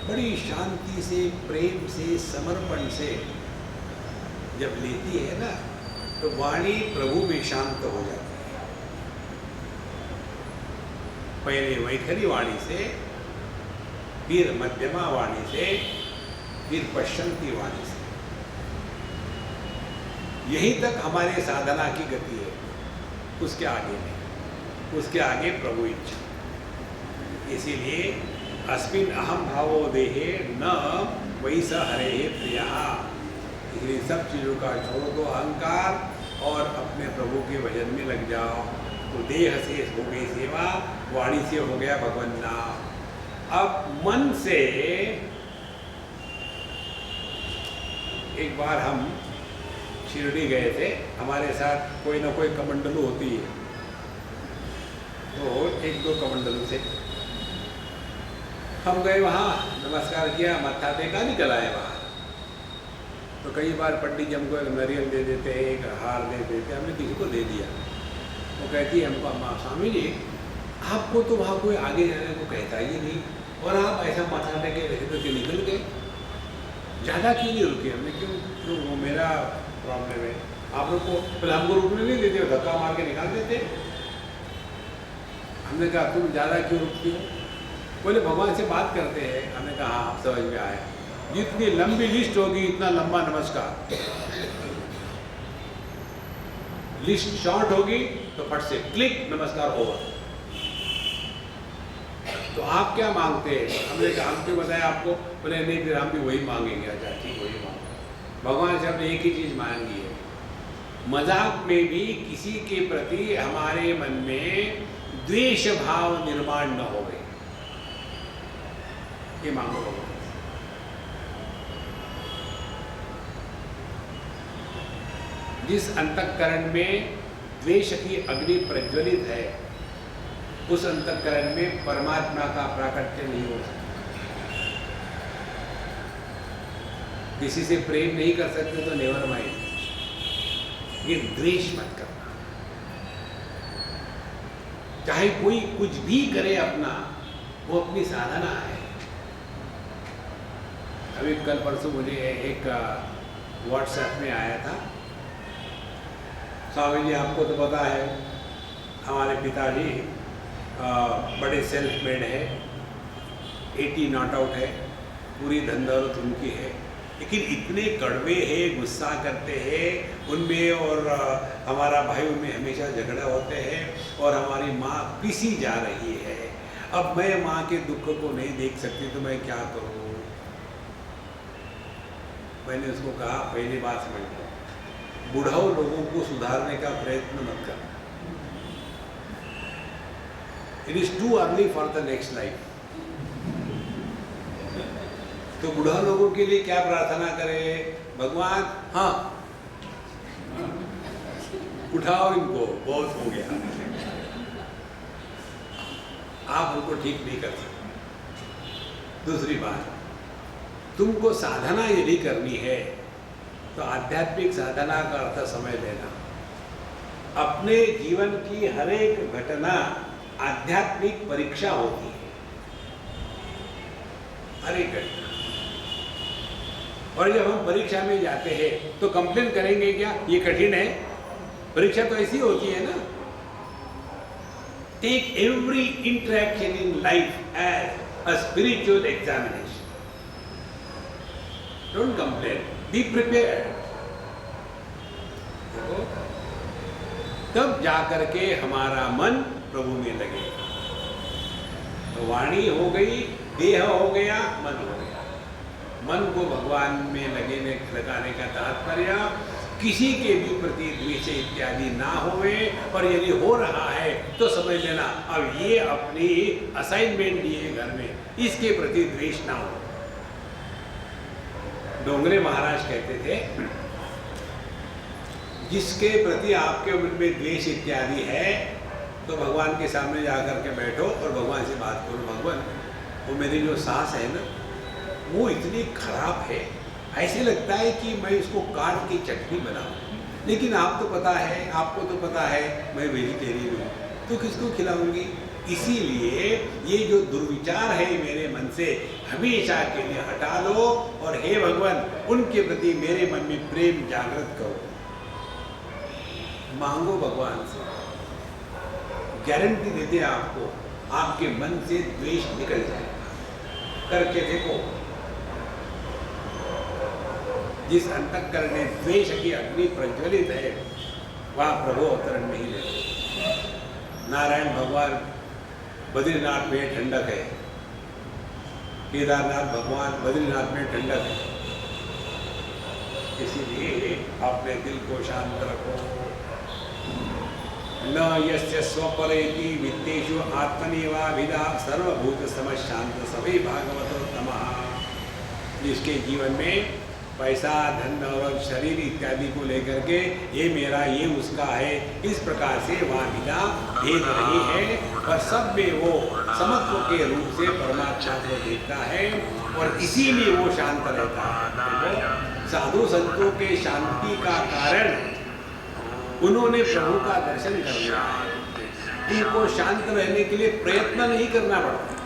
बड़ी शांति से, प्रेम से, समर्पण से जब लेती है ना, तो वाणी प्रभु में शांत हो जाती है। पहले वैखरी वाणी से, फिर मध्यमा वाणी से, फिर पश्चंती वाणी से। यहीं तक हमारे साधना की गति है, उसके आगे नहीं, उसके आगे प्रभु इच्छा। इसीलिए अस्मिन् अहम भावो देहे न वैस हरे प्रिया। इसलिए सब चीज़ों का छोड़ दो अहंकार और अपने प्रभु के भजन में लग जाओ, तो देह से हो गई सेवा, वाणी से हो गया भगवान नाम। अब मन से, एक बार हम शिरडी गए थे, हमारे साथ कोई ना कोई कमंडलू होती है, तो एक दो कमंडलों से हम गए, वहाँ नमस्कार किया, मत्था टेका, निकल आए वहाँ। तो कई बार पंडित जी हमको एक नारियल दे देते हैं, एक हार दे देते, हमने किसी को दे दिया। वो कहती है हमको, अम्मा स्वामी जी आपको तो वहाँ कोई आगे जाने को कहता ही नहीं, और आप ऐसा मत्था टेके रहे के निकल गए, ज़्यादा क्यों नहीं रुके? हमने क्यों, वो मेरा प्रॉब्लम है, आप लोग को पहले हमको रुकने नहीं देते, धक्का मार के निकाल देते। हमने कहा तुम ज़्यादा क्यों रुकती हो? बोले भगवान से बात करते हैं। हमने कहा हाँ, समझ में आया, जितनी लंबी लिस्ट होगी इतना लंबा नमस्कार, लिस्ट शॉर्ट होगी तो फट से क्लिक, नमस्कार ओवर। तो आप क्या मांगते हैं? हमने कहा हम क्यों बताया आपको? बोले नहीं, फिर हम भी वही मांगेंगे। अच्छा ठीक, वही मांगो। भगवान से हमने एक ही चीज़ मांगी है, मजाक में भी किसी के प्रति हमारे मन में द्वेष भाव निर्माण न हो गए, ये मांगो भगवान। जिस अंतःकरण में द्वेष की अग्नि प्रज्वलित है, उस अंतःकरण में परमात्मा का प्राकट्य नहीं हो सकता। किसी से प्रेम नहीं कर सकते तो नेवर माइंड, ये द्वेष मत करना। चाहे कोई कुछ भी करे अपना, वो अपनी साधना है। अभी कल परसों मुझे एक व्हाट्सएप में आया था, स्वामी जी आपको तो पता है हमारे पिताजी बड़े सेल्फ मेड है, 80 नॉट आउट है, पूरी धन दौलत उनकी है, लेकिन इतने कड़वे हैं, गुस्सा करते हैं उनमें, और हमारा भाई उनमें हमेशा झगड़ा होते हैं, और हमारी माँ पिसी जा रही है। अब मैं माँ के दुख को नहीं देख सकती तो मैं क्या करूँ? मैंने उसको कहा पहली बात समझ लो, बुढ़ाऊ लोगों को सुधारने का प्रयत्न मत कर। It is too early for the next life. तो बुढ़ा लोगों के लिए क्या प्रार्थना करें? भगवान हाँ उठाओ इनको, बहुत हो गया, आप उनको ठीक नहीं कर सकते। दूसरी बात, तुमको साधना यदि करनी है तो आध्यात्मिक साधना का अर्थ समय लेना। अपने जीवन की हर एक घटना आध्यात्मिक परीक्षा होती है, हर एक घटना। और जब हम परीक्षा में जाते हैं तो कंप्लेन करेंगे क्या ये कठिन है? परीक्षा तो ऐसी होती है ना, Take every interaction in life as a spiritual examination. Don't complain. Be prepared. देखो, तब जाकर के हमारा मन प्रभु में लगेगा। तो वाणी हो गई, देह हो गया, मन हो गया। मन को भगवान में लगाने का तात्पर्य किसी के भी प्रति द्वेष इत्यादि ना होवे, और यदि हो रहा है तो समझ लेना अब ये अपनी असाइनमेंट दिए घर में, इसके प्रति द्वेष ना हो। डोंगरे महाराज कहते थे, जिसके प्रति आपके मन में द्वेष इत्यादि है तो भगवान के सामने जाकर के बैठो और भगवान से बात करो, भगवान वो मेरी जो सास है ना वो इतनी खराब है, ऐसे लगता है कि मैं उसको काट के चटनी बनाऊं, लेकिन आपको तो पता है मैं वेजिटेरियन हूँ, तो किसको खिलाऊंगी? इसीलिए ये जो दुर्विचार है मेरे मन से हमेशा के लिए हटा लो, और हे भगवान उनके प्रति मेरे मन में प्रेम जागृत करो। मांगो भगवान से, गारंटी देते आपको आपके मन से द्वेष निकल जाएगा। करके देखो, जिस अंतःकरण में द्वेष की अग्नि प्रज्वलित है वहाँ प्रभु अवतरण नहीं लेते। नारायण भगवान बद्रीनाथ में ठंडक है, केदारनाथ भगवान बद्रीनाथ में ठंडक है, इसीलिए अपने दिल को शांत रखो। न यस्य स्वपरेति वित्तेषु आत्मनेवाभिधा सर्वभूत समशांत सभी भागवतो तमः। जिसके जीवन में पैसा, धन और शरीर इत्यादि को लेकर के ये मेरा, ये उसका है, इस प्रकार से वह विदा भेद रही है, और सब में वो समत्व के रूप से परमात्मा को देखता है, और इसीलिए वो शांत रहता है। साधु संतों के शांति का कारण उन्होंने प्रभु का दर्शन कर लिया है। उनको शांत रहने के लिए प्रयत्न नहीं करना पड़ता।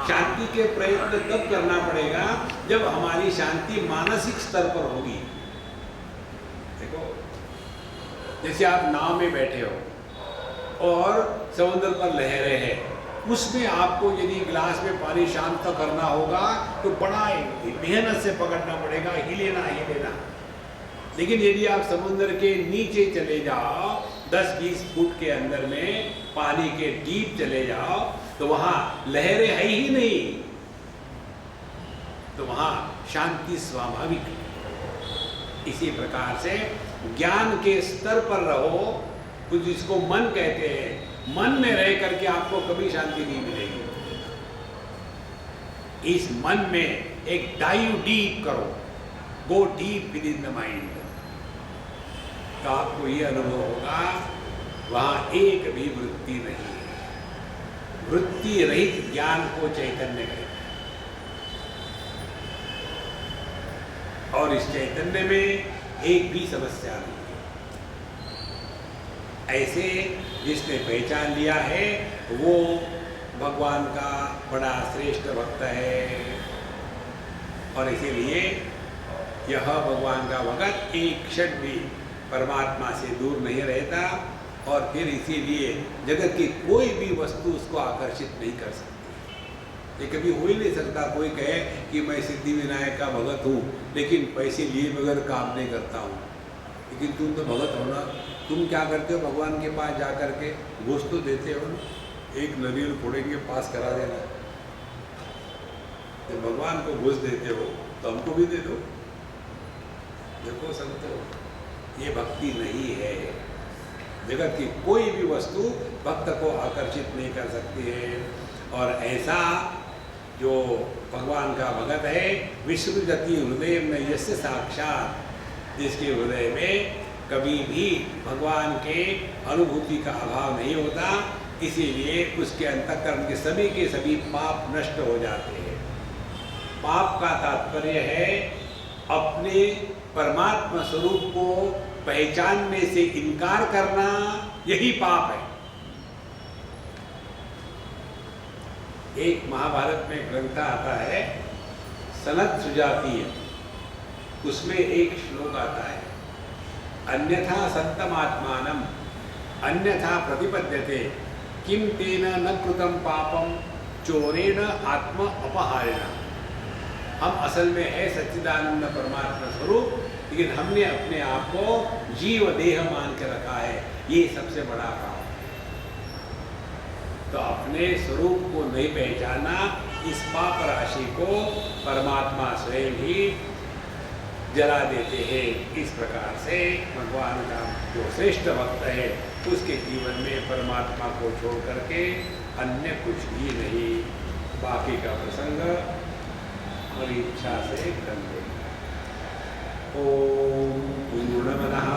शांति के प्रयत्न तब करना पड़ेगा जब हमारी शांति मानसिक स्तर पर होगी। देखो, जैसे आप नाव में बैठे हो और समुद्र पर लहरें हैं, उसमें आपको यदि गिलास में पानी शांत करना होगा तो बड़ा मेहनत से पकड़ना पड़ेगा, हिले ना। लेकिन यदि आप समुद्र के नीचे चले जाओ, 10-20 फुट के अंदर में पानी के डीप चले जाओ, तो वहां लहरें है ही नहीं, तो वहां शांति स्वाभाविक है। इसी प्रकार से ज्ञान के स्तर पर रहो, कुछ जिसको मन कहते हैं, मन में रह करके आपको कभी शांति नहीं मिलेगी। इस मन में एक डाइव डीप करो, go deep with in the mind, तो आपको ये अनुभव होगा वहां एक भी वृत्ति नहीं है। वृत्ति रहित ज्ञान को चैतन्य कहते हैं, और इस चैतन्य में एक भी समस्या नहीं है। ऐसे जिसने पहचान लिया है वो भगवान का बड़ा श्रेष्ठ भक्त है, और इसीलिए यह भगवान का भक्त एक क्षण भी परमात्मा से दूर नहीं रहता, और फिर इसीलिए जगत की कोई भी वस्तु उसको आकर्षित नहीं कर सकती। ये कभी हो ही नहीं सकता कोई कहे कि मैं सिद्धि विनायक का भगत हूँ लेकिन पैसे लिए बगैर काम नहीं करता हूँ। लेकिन तुम तो भगत हो ना, तुम क्या करते हो? भगवान के पास जा कर के घूस तो देते हो ना, एक नरियल फोड़ेंगे पास करा देना। जब भगवान को घूस देते हो तो हमको भी दे दो। देखो संतो, ये भक्ति नहीं है। जगत की कोई भी वस्तु भक्त को आकर्षित नहीं कर सकती है, और ऐसा जो भगवान का भगत है, विश्वजति हृदय में यस्य साक्षात, जिसके हृदय में कभी भी भगवान के अनुभूति का अभाव नहीं होता, इसीलिए उसके अंतःकरण के सभी पाप नष्ट हो जाते हैं। पाप का तात्पर्य है अपने परमात्मा स्वरूप को पहचानने से इनकार करना, यही पाप है। एक महाभारत में ग्रंथ आता है सनद सुजातीय, उसमें एक श्लोक आता है, अन्यथा सत्यमात्मानम अन्यथा प्रतिपद्यते किम तेन न कृतं पापम चोरेण आत्म अपहारेण। हम असल में है सच्चिदानंद परमात्मा स्वरूप, लेकिन हमने अपने आप को जीव देह मान के रखा है, ये सबसे बड़ा पाप है। तो अपने स्वरूप को नहीं पहचाना, इस पाप राशि को परमात्मा स्वयं ही जला देते हैं। इस प्रकार से भगवान का जो श्रेष्ठ भक्त है उसके जीवन में परमात्मा को छोड़ करके अन्य कुछ भी नहीं। बाकी का प्रसंग हमारी इच्छा से कर लेगा। ओम पूर्णमदः